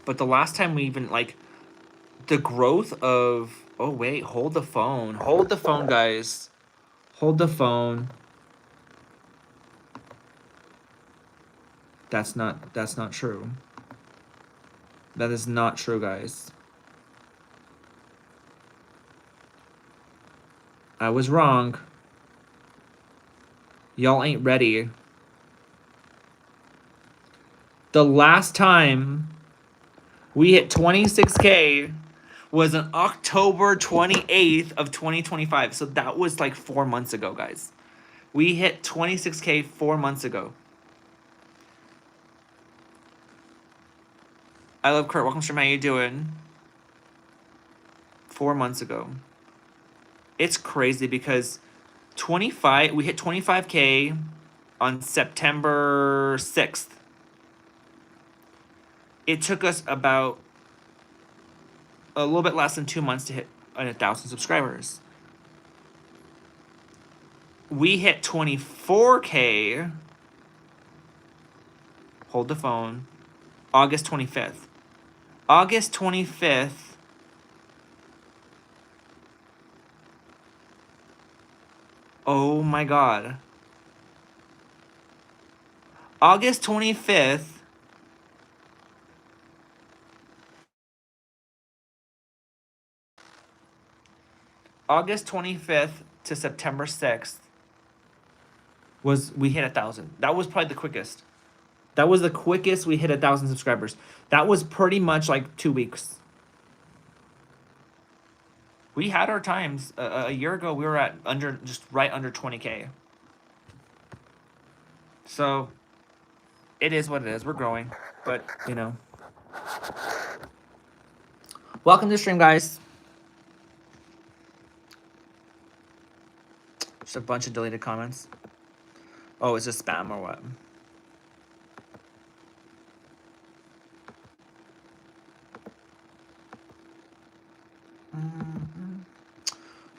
But the last time we even, like, the growth of... Oh, wait. Hold the phone. Hold the phone, guys. Hold the phone. That's not true. That is not true, guys. I was wrong. Y'all ain't ready. The last time we hit 26K was on October 28th of 2025. So that was like 4 months ago, guys. We hit 26K 4 months ago. I love Kurt. Welcome, stream. How you doing? 4 months ago. It's crazy because we hit 25K on September 6th. It took us about a little bit less than 2 months to hit 1,000 subscribers. We hit 24K. Hold the phone. August 25th. August 25th. Oh my God. August 25th. August 25th to September 6th we hit 1,000. That was probably the quickest. That was the quickest we hit 1,000 subscribers. That was pretty much like 2 weeks. We had our times. A year ago, we were at right under 20K. So it is what it is. We're growing, but you know. Welcome to the stream, guys. Just a bunch of deleted comments. Oh, is this spam or what?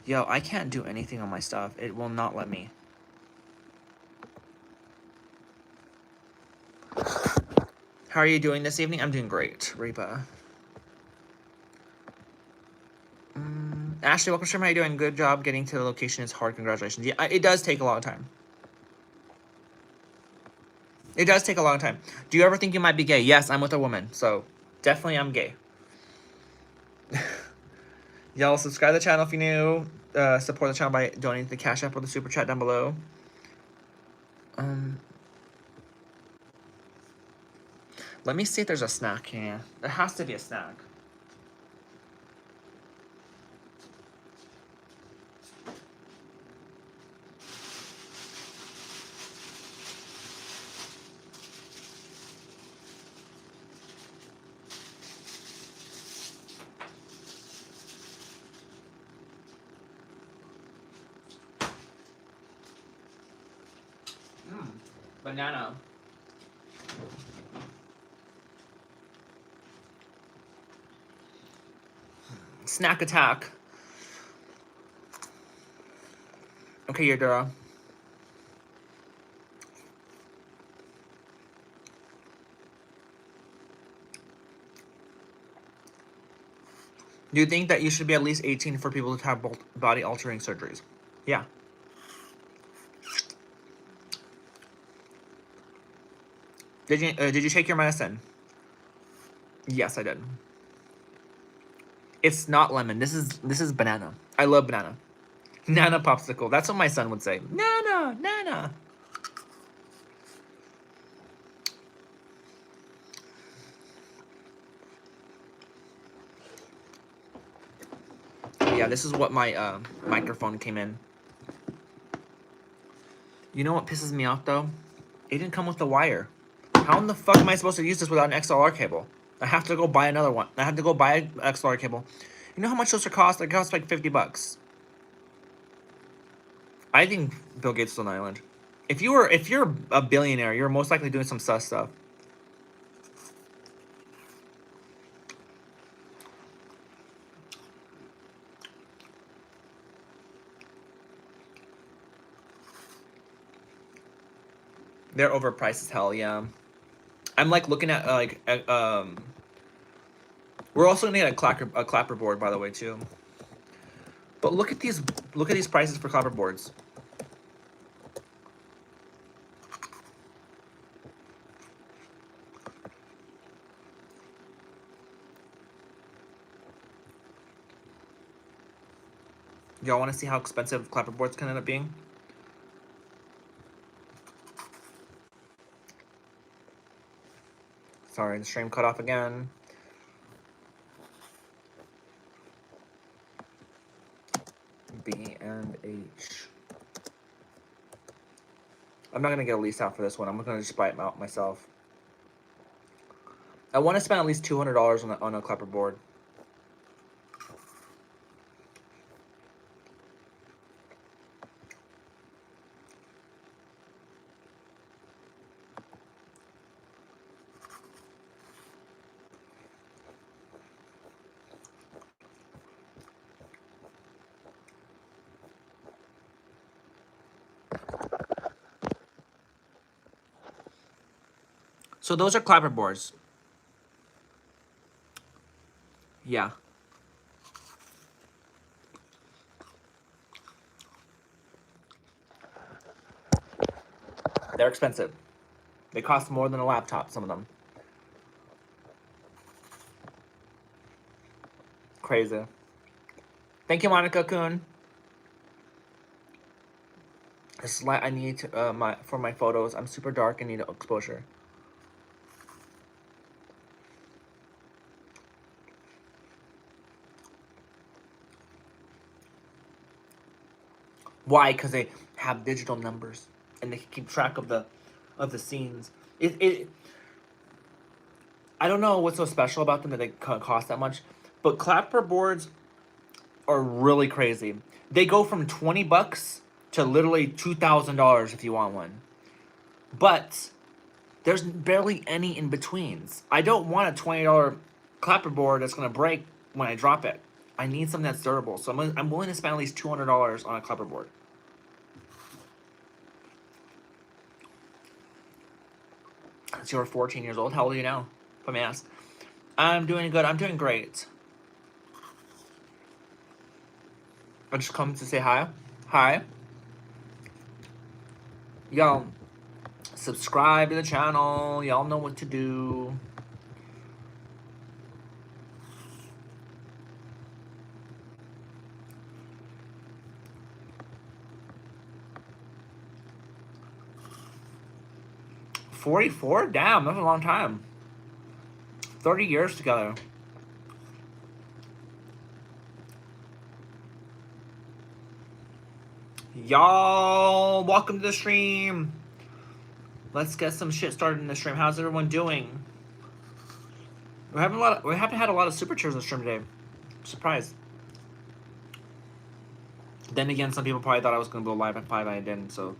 Yo, I can't do anything on my stuff. It will not let me. How are you doing this evening? I'm doing great, Reba. Ashley, welcome to stream. How are you doing? Good job. Getting to the location is hard. Congratulations. Yeah, it does take a long time. It does take a long time. Do you ever think you might be gay? Yes, I'm with a woman, so definitely I'm gay. Y'all subscribe to the channel if you're new. Support the channel by donating to the Cash App or the Super Chat down below. Let me see if there's a snack here. There has to be a snack. Banana. Snack attack. Okay, Yadira. Do you think that you should be at least 18 for people to have body altering surgeries? Yeah. Did you take your medicine? Yes, I did. It's not lemon. This is banana. I love banana. Nana popsicle. That's what my son would say. Nana, nana. Yeah, this is what my microphone came in. You know what pisses me off though? It didn't come with the wire. How in the fuck am I supposed to use this without an XLR cable? I have to go buy another one. I have to go buy an XLR cable. You know how much those are cost? They cost like $50. I think Bill Gates is on an island. If you're a billionaire, you're most likely doing some sus stuff. They're overpriced as hell, yeah. I'm like looking at We're also gonna get a clapper board, by the way, too. But look at these prices for clapper boards. Y'all want to see how expensive clapper boards can end up being? Sorry, the stream cut off again. B and H. I'm not gonna get a lease out for this one. I'm gonna just buy it out myself. I want to spend at least $200 on a clapper board. So those are clapper boards. Yeah. They're expensive. They cost more than a laptop, some of them. Crazy. Thank you, Monica Kuhn. This light I need to, for my photos. I'm super dark and need exposure. Why? Because they have digital numbers and they can keep track of the scenes. I don't know what's so special about them that they cost that much, but clapper boards are really crazy. They go from $20 to literally $2,000 if you want one. But there's barely any in betweens. I don't want a $20 clapper board that's gonna break when I drop it. I need something that's durable, so I'm willing to spend at least $200 on a clapper board. So you're 14 years old. How old are you now? Let me ask. I'm doing good. I'm doing great. I just come to say hi. Hi. Y'all, subscribe to the channel. Y'all know what to do. $44? Damn, that's a long time. 30 years together. Y'all, welcome to the stream. Let's get some shit started in the stream. How's everyone doing? We haven't had a lot of super chairs in the stream today. I'm surprised. Then again, some people probably thought I was gonna go live at 5 and I didn't, so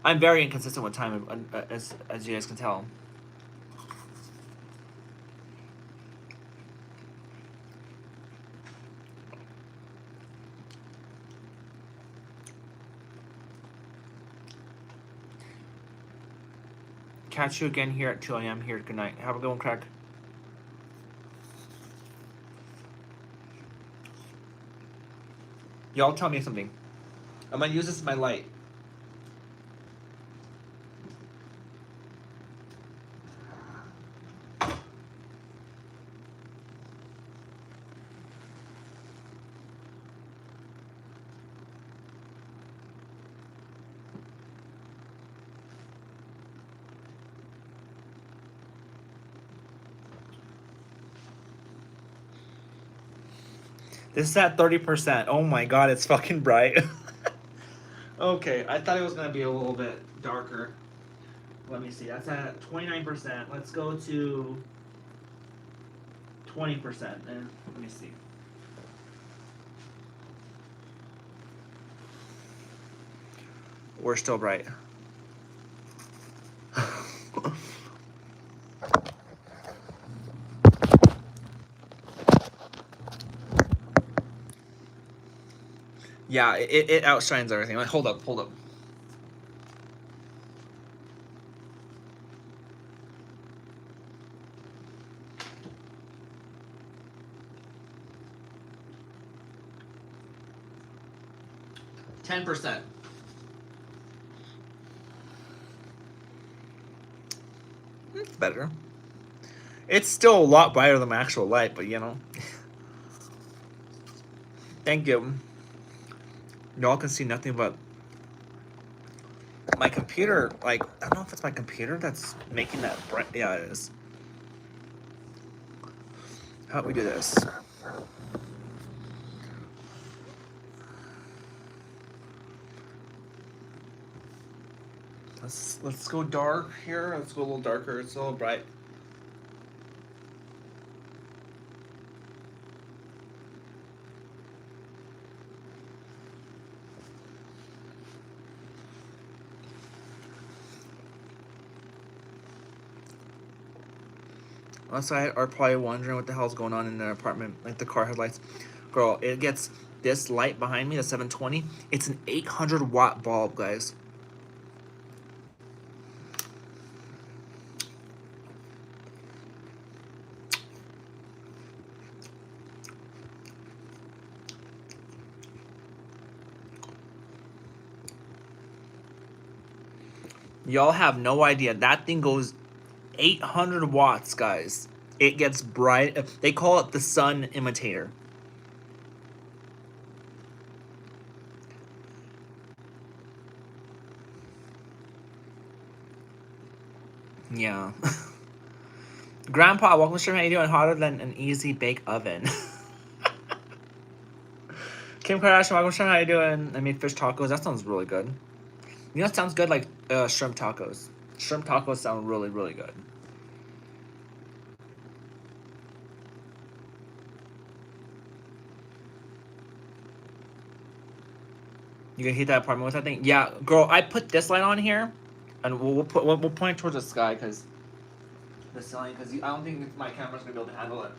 I'm very inconsistent with time, as you guys can tell. Catch you again here at 2 a.m. here. Good night. Have a good one, Craig. Y'all tell me something. I'm gonna use this as my light. This is at 30%. Oh my god, it's fucking bright. Okay, I thought it was gonna be a little bit darker. Let me see. That's at 29%. Let's go to 20%. And let me see. We're still bright. Yeah, it outshines everything. Like, hold up. 10%. It's better. It's still a lot brighter than my actual light, but you know. Thank you. Y'all can see nothing but my computer. Like, I don't know if it's my computer that's making that bright. Yeah, it is. How do we do this? Let's go dark here. Let's go a little darker. It's a little bright. Outside are probably wondering what the hell's going on in their apartment, like the car headlights. Girl, it gets this light behind me, the 720. It's an 800-watt bulb, guys. Y'all have no idea. That thing goes 800 watts, guys. It gets bright. They call it the sun imitator. Yeah. Grandpa, welcome to stream. How you doing? Hotter than an easy bake oven. Kim Kardashian, welcome to stream. How you doing? I made fish tacos. That sounds really good. You know, it sounds good like shrimp tacos. Shrimp tacos sound really, really good. You gonna heat that apartment with that thing? Yeah, girl. I put this light on here, and we'll point towards the sky because the ceiling. Because I don't think my camera's gonna be able to handle it.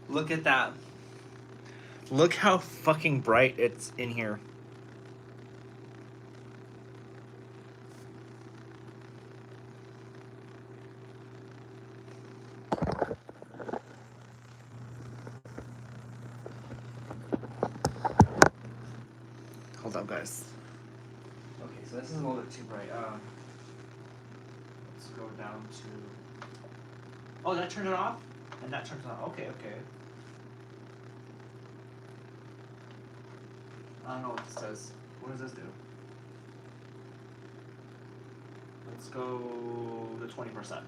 Look at that. Look how fucking bright it's in here. Hold up, guys. Okay, so this is a little bit too bright. Let's go down to... Oh, that turned it off? And that turns it on. Okay, okay. I don't know what this does. What does this do? Let's go to 20%.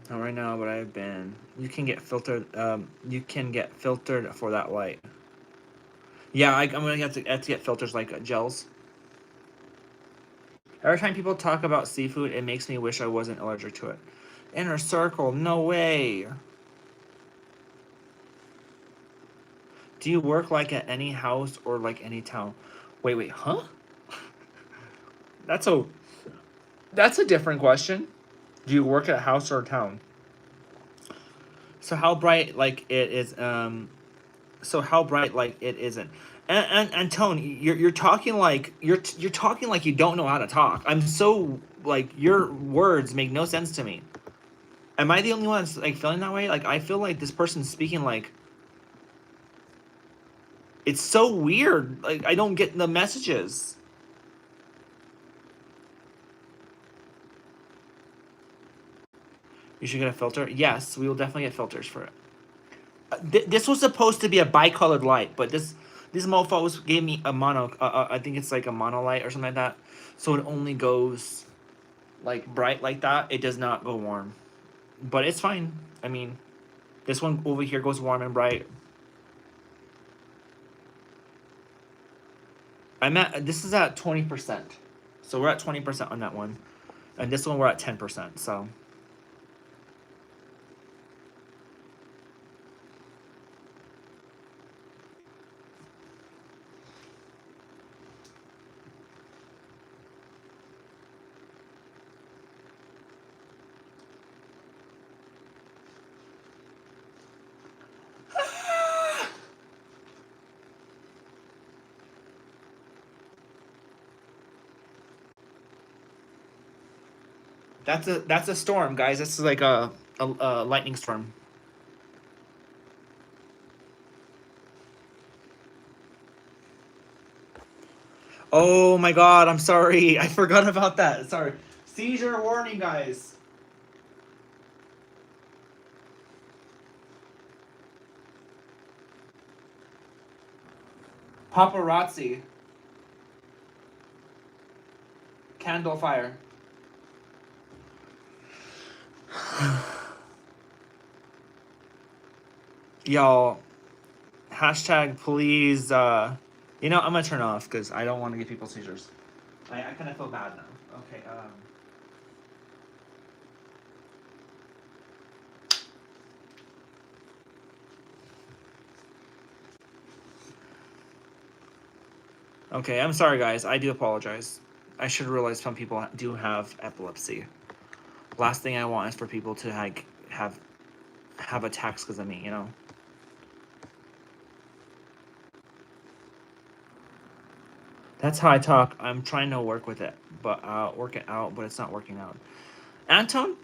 Not right now, but I've been. You can get filtered. You can get filtered for that light. Yeah, I'm gonna have to get filters like gels. Every time people talk about seafood, it makes me wish I wasn't allergic to it. Inner circle, no way. Do you work like at any house or like any town? Wait, huh? That's a different question. Do you work at a house or a town? So how bright like it is so how bright like it isn't. And Tone, you're talking like you're talking like you don't know how to talk. I'm so like your words make no sense to me. Am I the only one that's like feeling that way? Like I feel like this person's speaking like it's so weird. Like I don't get the messages. You should get a filter. Yes, we will definitely get filters for it. This was supposed to be a bicolored light, but these mofos gave me a mono. I think it's like a monolight or something like that. So it only goes like bright like that. It does not go warm, but it's fine. I mean, this one over here goes warm and bright. This is at 20%, so we're at 20% on that one, and this one we're at 10%. So. That's a storm, guys. This is like a lightning storm. Oh my god, I'm sorry. I forgot about that. Sorry. Seizure warning, guys. Paparazzi. Candle fire. Y'all, hashtag please, you know, I'm gonna turn off because I don't want to give people seizures. I kind of feel bad now. Okay, Okay, I'm sorry, guys. I do apologize. I should realize some people do have epilepsy. Last thing I want is for people to like have attacks because of me, you know. That's how I talk. I'm trying to work with it, but work it out, but it's not working out. Anton,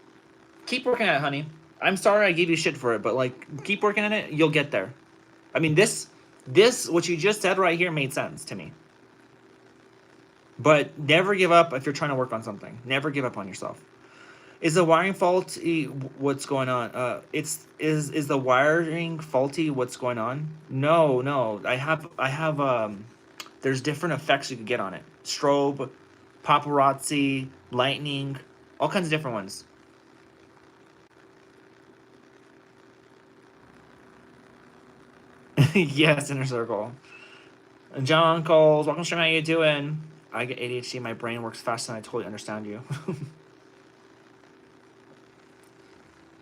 keep working at it, honey. I'm sorry I gave you shit for it, but like keep working at it. You'll get there. I mean, this what you just said right here made sense to me. But never give up if you're trying to work on something. Never give up on yourself. Is the wiring faulty? What's going on? Is the wiring faulty? What's going on? No, no. I have. There's different effects you can get on it. Strobe, paparazzi, lightning, all kinds of different ones. Yes, inner circle. John Uncles, welcome stream. How you doing? I get ADHD. My brain works faster, and I totally understand you.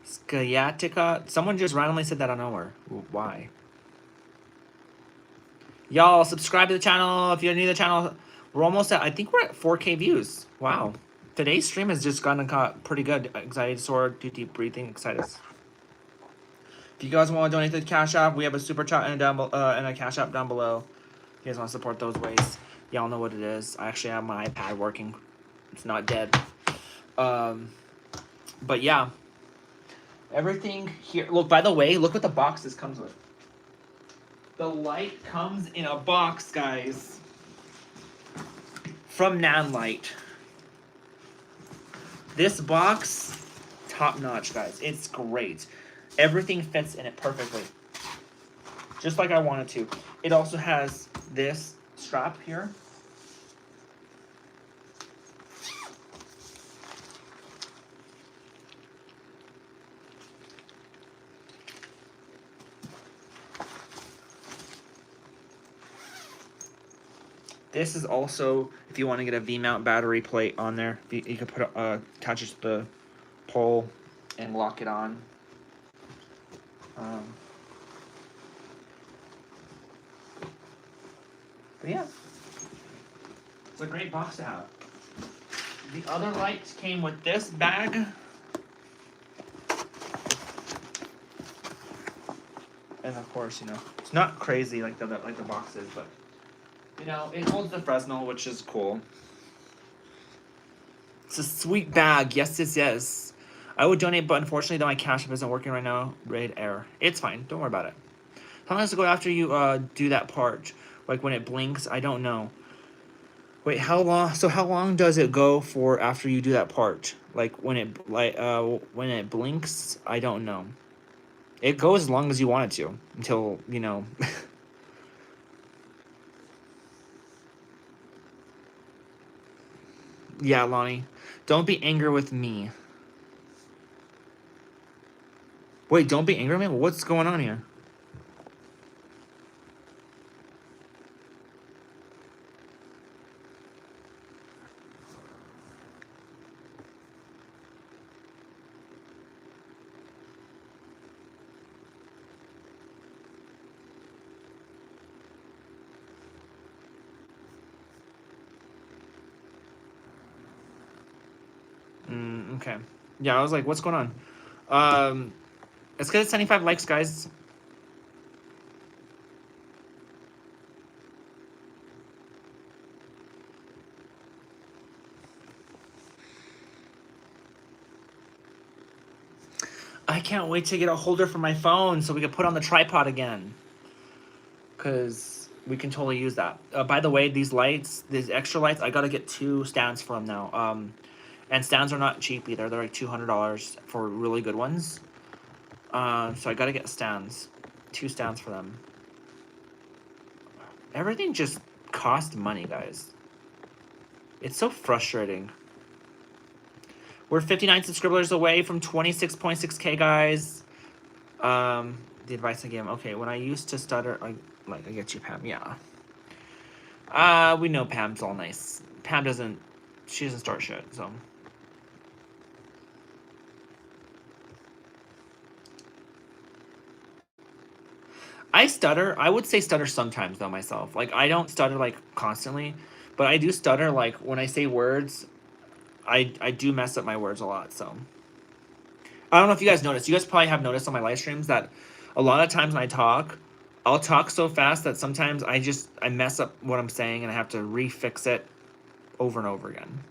Sciatica. Someone just randomly said that out of nowhere. Why? Y'all subscribe to the channel if you're new to the channel. We're almost at, I think we're at 4K views. Wow. Today's stream has just gotten pretty good. Anxiety disorder, deep breathing, excited. If you guys want to donate to the Cash App, we have a super chat and a Cash App down below. If you guys want to support those ways, y'all know what it is. I actually have my iPad working. It's not dead. But yeah. Everything here. Look, by the way, look what the box this comes with. The light comes in a box, guys. From Nanlite. This box, top notch, guys. It's great. Everything fits in it perfectly. Just like I wanted to. It also has this strap here. This is also, if you want to get a V-mount battery plate on there, you can put attach it to the pole and lock it on. But yeah, it's a great box to have. The other lights came with this bag. And of course, you know, it's not crazy like the box is, but you know, it holds the Fresnel, which is cool. It's a sweet bag. Yes, yes, yes. I would donate, but unfortunately, though, my Cash App isn't working right now. Raid error. It's fine. Don't worry about it. How long does it go after you do that part? Like when it blinks? I don't know. Wait, how long? So how long does it go for after you do that part? Like when it blinks? I don't know. It goes as long as you want it to until you know. Yeah, Lonnie. Don't be angry with me. Wait, don't be angry with me? What's going on here? Okay. Yeah, I was like, what's going on? Let's get 75 likes, guys. I can't wait to get a holder for my phone so we can put on the tripod again. Because we can totally use that. By the way, these lights, these extra lights, I got to get 2 stands for them now. And stands are not cheap either. They're like $200 for really good ones. So I got to get stands. 2 stands for them. Everything just costs money, guys. It's so frustrating. We're 59 subscribers away from 26.6K, guys. The advice I gave him. Okay, when I used to stutter, I get you, Pam. Yeah. We know Pam's all nice. Pam doesn't start shit, so. I stutter. I would say stutter sometimes, though, myself. Like, I don't stutter, like, constantly. But I do stutter, like, when I say words, I do mess up my words a lot, so. I don't know if you guys noticed. You guys probably have noticed on my live streams that a lot of times when I talk, I'll talk so fast that sometimes I mess up what I'm saying and I have to refix it over and over again.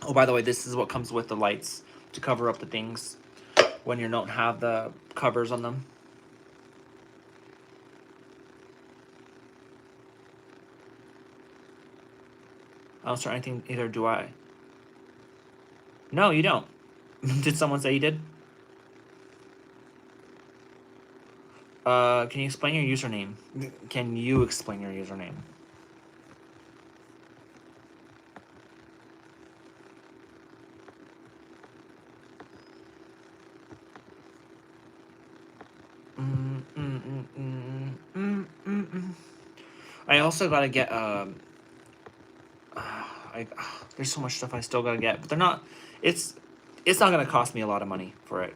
Oh, by the way, this is what comes with the lights to cover up the things when you don't have the covers on them. I don't start anything, either do I. No, you don't. Did someone say you did? Can you explain your username? Can you explain your username? I also gotta get there's so much stuff I still gotta get, but they're not. It's not gonna cost me a lot of money for it.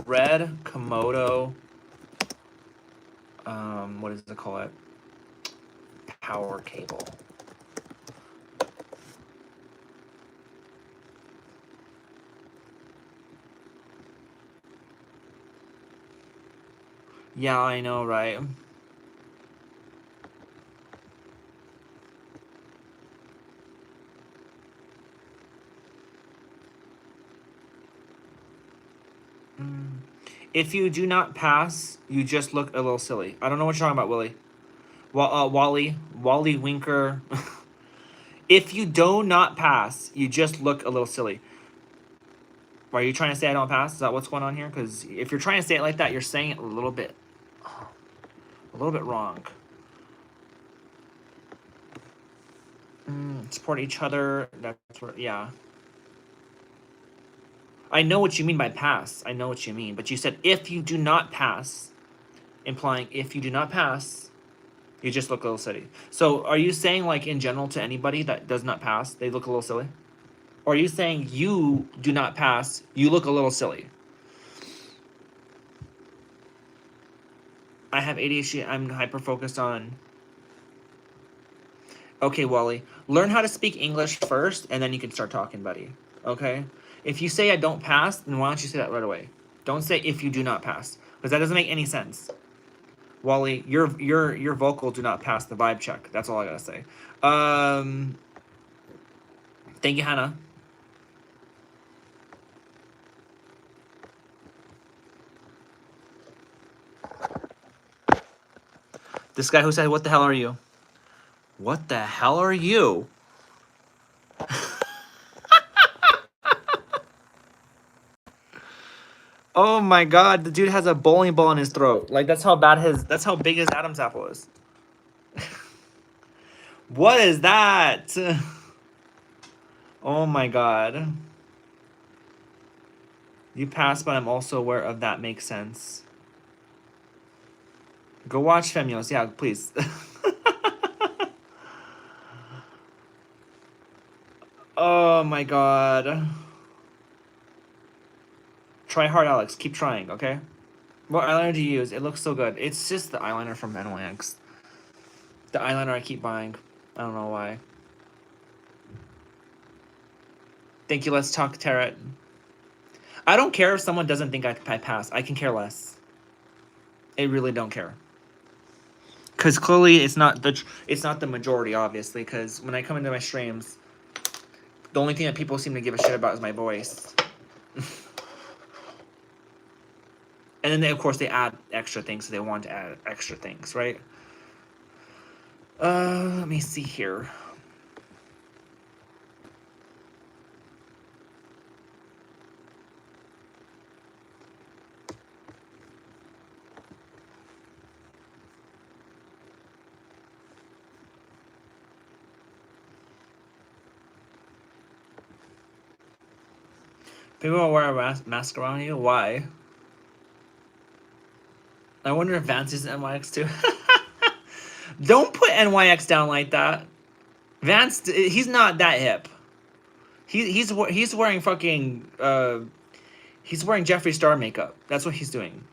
Red Komodo. What does it call it? Power cable. Yeah, I know, right? If you do not pass, you just look a little silly. I don't know what you're talking about, Willie. Wally Winker. If you do not pass, you just look a little silly. Are you trying to say I don't pass? Is that what's going on here? Because if you're trying to say it like that, you're saying it a little bit wrong. Support each other. That's where, yeah. I know what you mean by pass. I know what you mean. But you said if you do not pass, implying if you do not pass, you just look a little silly. So are you saying, like, in general to anybody that does not pass, they look a little silly? Or are you saying you do not pass, you look a little silly? I have ADHD. I'm hyper-focused on... Okay, Wally. Learn how to speak English first, and then you can start talking, buddy. Okay? If you say I don't pass, then why don't you say that right away? Don't say if you do not pass, because that doesn't make any sense. Wally, your vocal do not pass the vibe check. That's all I gotta say. Thank you, Hannah. This guy who said, "What the hell are you?" What the hell are you? Oh my god, the dude has a bowling ball in his throat. Like, that's how big his Adam's apple is. What is that? Oh my god. You passed, but I'm also aware of that makes sense. Go watch Femios. Yeah, please. Oh my god. Try hard, Alex. Keep trying, okay? What eyeliner do you use? It looks so good. It's just the eyeliner from NYX. The eyeliner I keep buying. I don't know why. Thank you. Let's talk tarot. I don't care if someone doesn't think I pass. I can care less. I really don't care. Because clearly it's not the majority, obviously. Because when I come into my streams, the only thing that people seem to give a shit about is my voice. And then, of course, they add extra things, so they want to add extra things, right? Let me see here. People will wear a mask around you? Why? I wonder if Vance is NYX too. Don't put NYX down like that. Vance, he's not that hip. He's wearing fucking he's wearing Jeffree Star makeup. That's what he's doing.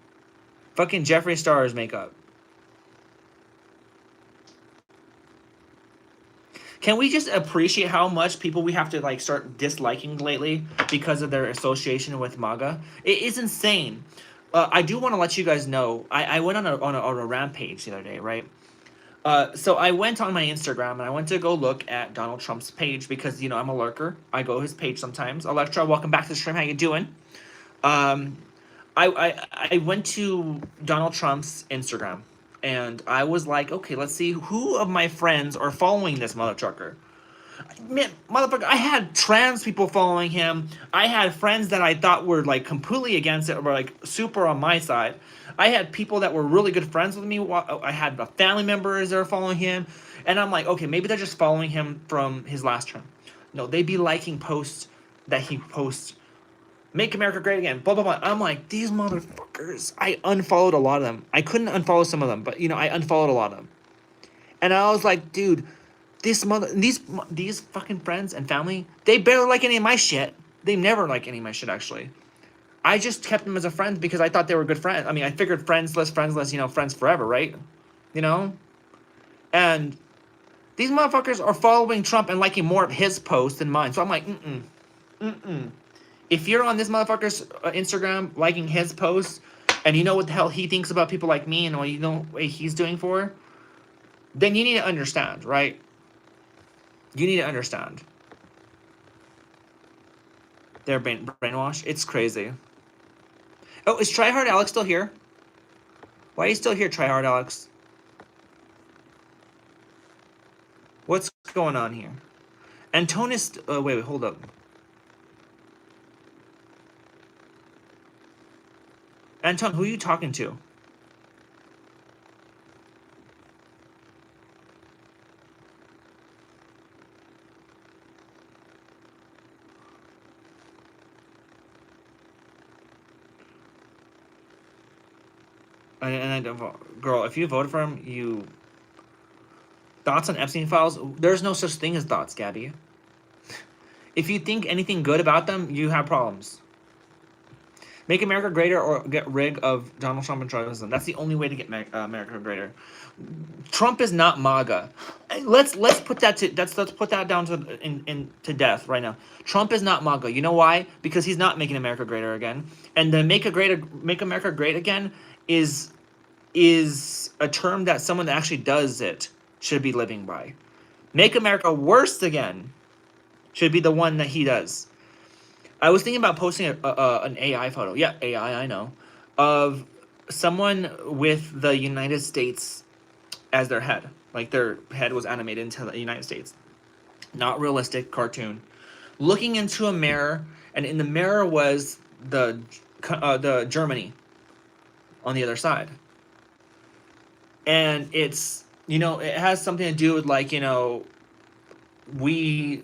Fucking Jeffree Star's makeup. Can we just appreciate how much people we have to like start disliking lately because of their association with MAGA? It is insane. I do want to let you guys know. I went on a rampage the other day, right? So I went on my Instagram and I went to go look at Donald Trump's page because I'm a lurker. I go his page sometimes. Electra, welcome back to the stream. How you doing? I went to Donald Trump's Instagram and I was like, okay, let's see who of my friends are following this mother trucker. Man, motherfucker, I had trans people following him. I had friends that I thought were like completely against it or were like super on my side. I had people that were really good friends with me. I had family members that are following him. And I'm like, okay, maybe they're just following him from his last term. No, they be liking posts that he posts. Make America Great Again, blah, blah, blah. I'm like, these motherfuckers. I unfollowed a lot of them. I couldn't unfollow some of them, but, I unfollowed a lot of them. And I was like, dude, these fucking friends and family, they barely like any of my shit. They never like any of my shit, actually. I just kept them as a friend because I thought they were good friends. I mean, I figured friends less, friends forever, right? And these motherfuckers are following Trump and liking more of his posts than mine. So I'm like, If you're on this motherfucker's Instagram liking his posts, and you know what the hell he thinks about people like me and what what he's doing for, then you need to understand, right? You need to understand. They're brainwashed. It's crazy. Oh, is Tryhard Alex still here? Why are you still here, Tryhard Alex? What's going on here? Antonis, wait, hold up. Anton, who are you talking to? And I don't vote. Girl, if you voted for him, you... Thoughts on Epstein files? There's no such thing as thoughts, Gabby. If you think anything good about them, you have problems. Make America greater or get rid of Donald Trump and Trumpism. That's the only way to get America greater. Trump is not MAGA. Let's put that let's put that down to death right now. Trump is not MAGA. You know why? Because he's not making America greater again. And the make America great again is a term that someone that actually does it should be living by. Make America worse again should be the one that he does. I was thinking about posting an AI photo. Yeah, AI, I know. Of someone with the United States as their head. Like their head was animated into the United States. Not realistic, cartoon. Looking into a mirror, and in the mirror was the Germany on the other side. And it's, it has something to do with like, we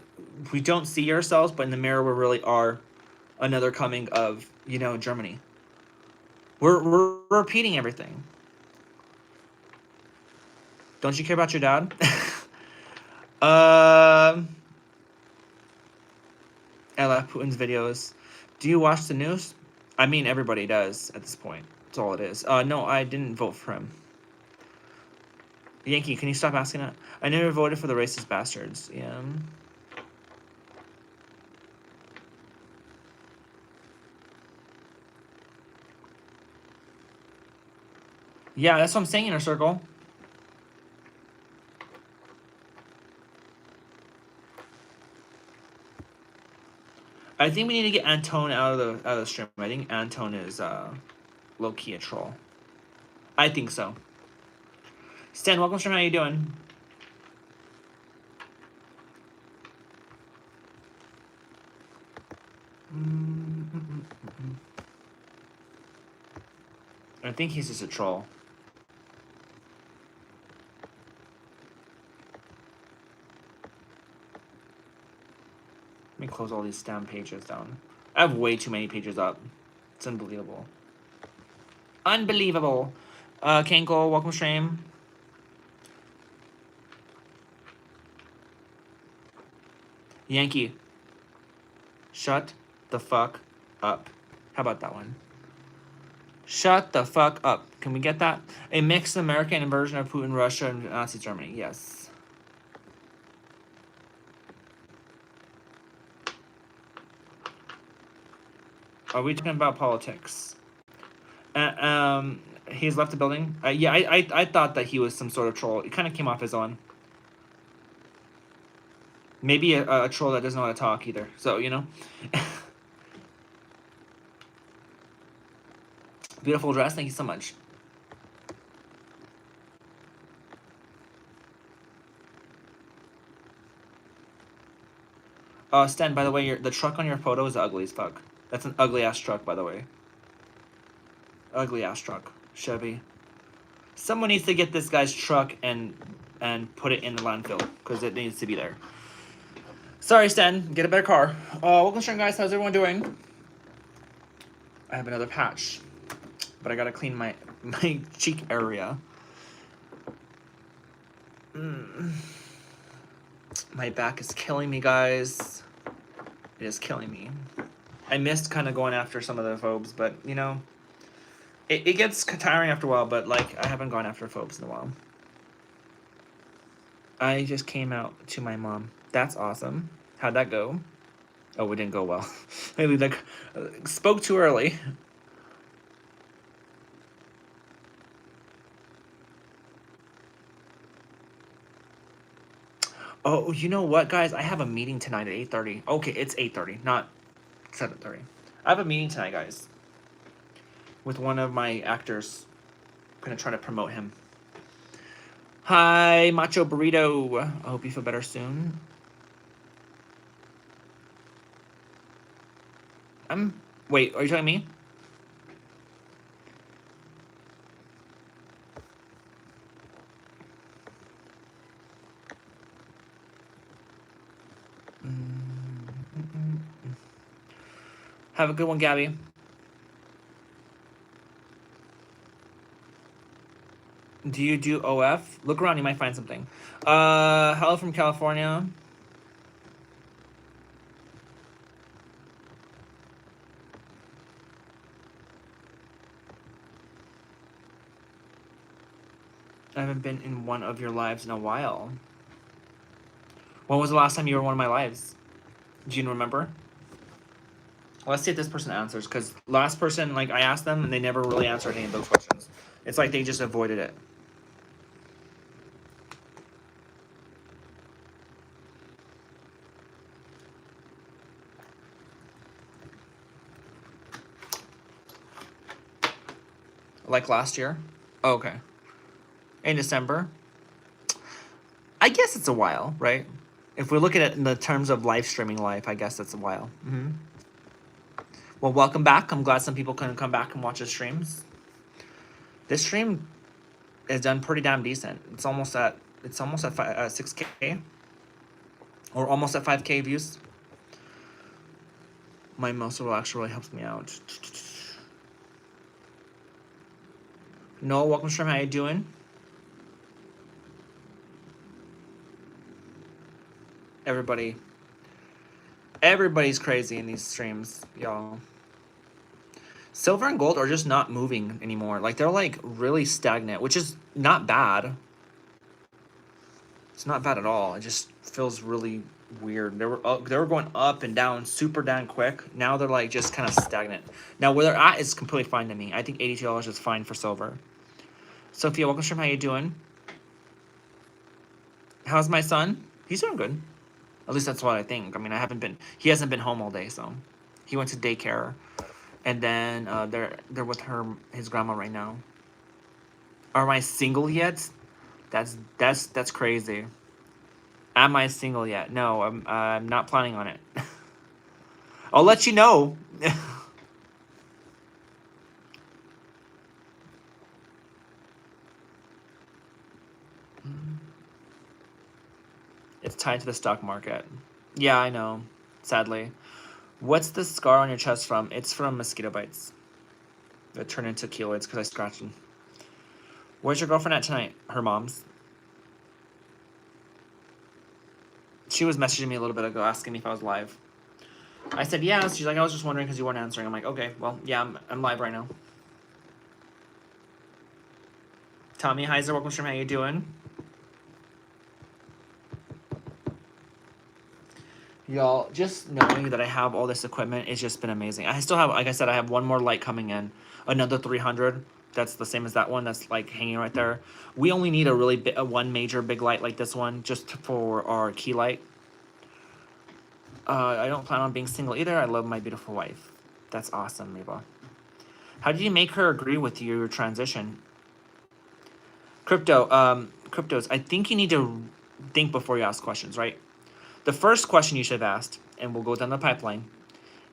don't see ourselves, but in the mirror we really are another coming of, Germany. We're repeating everything. Don't you care about your dad? I love Putin's videos. Do you watch the news? I mean, everybody does at this point. That's all it is. No, I didn't vote for him. Yankee, can you stop asking that? I never voted for the racist bastards. Yeah. Yeah, that's what I'm saying, Inner Circle. I think we need to get Antone out of the stream. I think Antone is low key a troll. I think so. Stan, welcome stream. How you doing? I think he's just a troll. Let me close all these damn pages down. I have way too many pages up. It's unbelievable. Unbelievable. Kenko, welcome stream. Yankee. Shut the fuck up. How about that one? Shut the fuck up. Can we get that? A mixed American version of Putin, Russia, and Nazi Germany. Yes. Are we talking about politics? He's left the building. Yeah, I thought that he was some sort of troll. It kind of came off his own. Maybe a troll that doesn't know how to talk either. So, you know. Beautiful dress. Thank you so much. Stan, by the way, the truck on your photo is ugly as fuck. That's an ugly ass truck, by the way. Ugly ass truck. Chevy. Someone needs to get this guy's truck and put it in the landfill because it needs to be there. Sorry, Stan. Get a better car. Welcome stream, guys. How's everyone doing? I have another patch, but I gotta clean my cheek area. My back is killing me, guys. It is killing me. I missed kind of going after some of the phobes, but you know, it gets tiring after a while. But like, I haven't gone after phobes in a while. I just came out to my mom. That's awesome. How'd that go? Oh, it didn't go well. Maybe like spoke too early. Oh, you know what, guys? I have a meeting tonight at 8:30. Okay, it's 8:30, not 7:30. I have a meeting tonight, guys, with one of my actors. I'm gonna try to promote him. Hi, Macho Burrito. I hope you feel better soon. Wait, are you talking to me? Have a good one, Gabby. Do you do OF? Look around, you might find something. Hello from California. I haven't been in one of your lives in a while. When was the last time you were in one of my lives? Do you remember? Let's see if this person answers, because last person, like, I asked them, and they never really answered any of those questions. It's like they just avoided it. Like last year? Oh, okay. In December? I guess it's a while, right? If we look at it in the terms of live streaming life, I guess that's a while. Well, welcome back. I'm glad some people can come back and watch the streams. This stream is done pretty damn decent. It's almost at 6K, or almost at 5K views. My mouse actually really helps me out. Noel, welcome stream. How you doing? Everybody's crazy in these streams, y'all. Silver and gold are just not moving anymore. Like, they're like really stagnant, which is not bad. It's not bad at all. It just feels really weird. They were going up and down super damn quick. Now they're like just kind of stagnant. Now where they're at is completely fine to me. I think $82 is fine for silver. Sophia, welcome stream. How you doing? How's my son? He's doing good. At least that's what I think. I mean, he hasn't been home all day, so He went to daycare, and then they're with his grandma right now. Am I single yet? That's crazy. Am I single yet? No, I'm not planning on it. I'll let you know. It's tied to the stock market. Yeah, I know. Sadly. What's the scar on your chest from? It's from mosquito bites. That turned into keloids because I scratched them. Where's your girlfriend at tonight? Her mom's. She was messaging me a little bit ago asking me if I was live. I said yes. She's like, I was just wondering because you weren't answering. I'm like, okay, well, yeah, I'm live right now. Tommy Heiser, welcome to stream. How you doing? Y'all, just knowing that I have all this equipment, it's just been amazing. I still have, like I said, I have one more light coming in. Another 300. That's the same as that one. That's like hanging right there. We only need a really big, one major big light like this one just for our key light. I don't plan on being single either. I love my beautiful wife. That's awesome, Reba. How did you make her agree with your transition? Cryptos, I think you need to think before you ask questions, right? The first question you should have asked, and we'll go down the pipeline,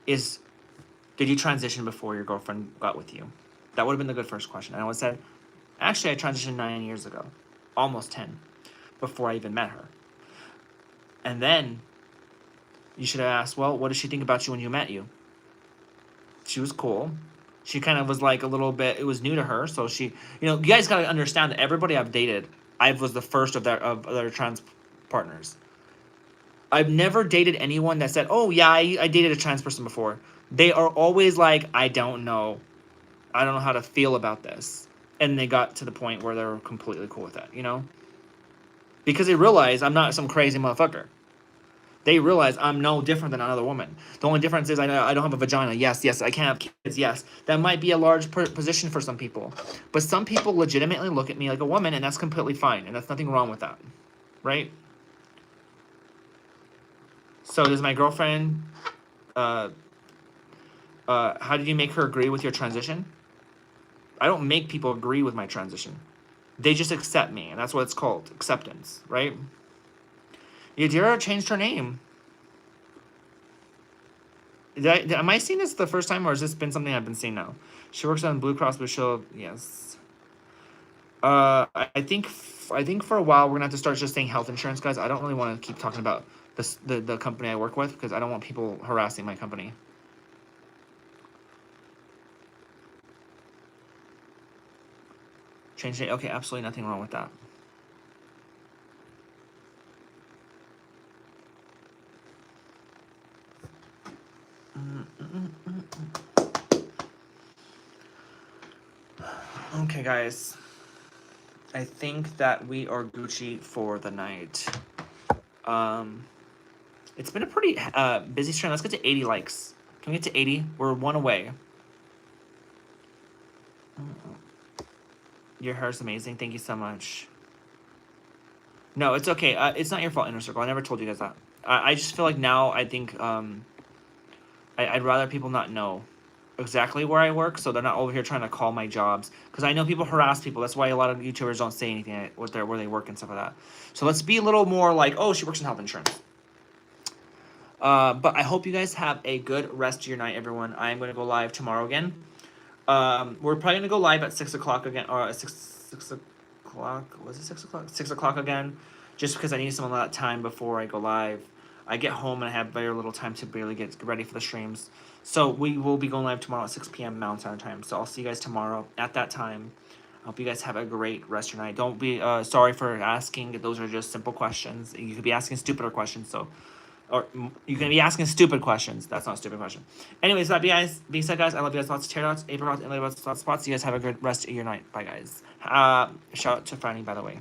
is did you transition before your girlfriend got with you? That would have been the good first question. And I would have said, actually, I transitioned 9 years ago, almost 10, before I even met her. And then you should have asked, well, what did she think about you when you met you? She was cool. She kind of was like a little bit, it was new to her. So she, you guys got to understand that everybody I've dated, I was the first of their trans partners. I've never dated anyone that said, oh, yeah, I dated a trans person before. They are always like, I don't know. I don't know how to feel about this. And they got to the point where they're completely cool with that, Because they realize I'm not some crazy motherfucker. They realize I'm no different than another woman. The only difference is I don't have a vagina. Yes, I can't have kids. Yes, that might be a large position for some people. But some people legitimately look at me like a woman, and that's completely fine. And that's nothing wrong with that. Right? So does my girlfriend, how did you make her agree with your transition? I don't make people agree with my transition. They just accept me, and that's what it's called, acceptance, right? Yadira changed her name. Am I seeing this the first time, or has this been something I've been seeing now? She works on Blue Cross Blue Shield. Yes. I think for a while we're gonna have to start just saying health insurance, guys. I don't really want to keep talking about the company I work with because I don't want people harassing my company. Change it. Okay, absolutely nothing wrong with that. Okay, guys. I think that we are Gucci for the night. It's been a pretty busy stream. Let's get to 80 likes. Can we get to 80? We're one away. Your hair's amazing. Thank you so much. No, it's okay. It's not your fault, Inner Circle. I never told you guys that. I just feel like now I think I'd rather people not know exactly where I work, so they're not over here trying to call my jobs. Because I know people harass people. That's why a lot of YouTubers don't say anything where they work and stuff like that. So let's be a little more like, oh, she works in health insurance. But I hope you guys have a good rest of your night, everyone. I'm going to go live tomorrow again. We're probably going to go live at 6 o'clock again, or at 6 o'clock. Was it 6 o'clock? 6 o'clock again, just because I need some of that time before I go live. I get home and I have very little time to barely get ready for the streams. So we will be going live tomorrow at 6 p.m. Mountain Standard Time. So I'll see you guys tomorrow at that time. I hope you guys have a great rest of your night. Don't be sorry for asking. Those are just simple questions. You could be asking stupider questions. Or you can be asking stupid questions. That's not a stupid question. Anyways, that being said, guys, I love you guys. Lots of tear dots, apricots, and lots of spots. You guys have a good rest of your night. Bye, guys. Shout out to Franny, by the way.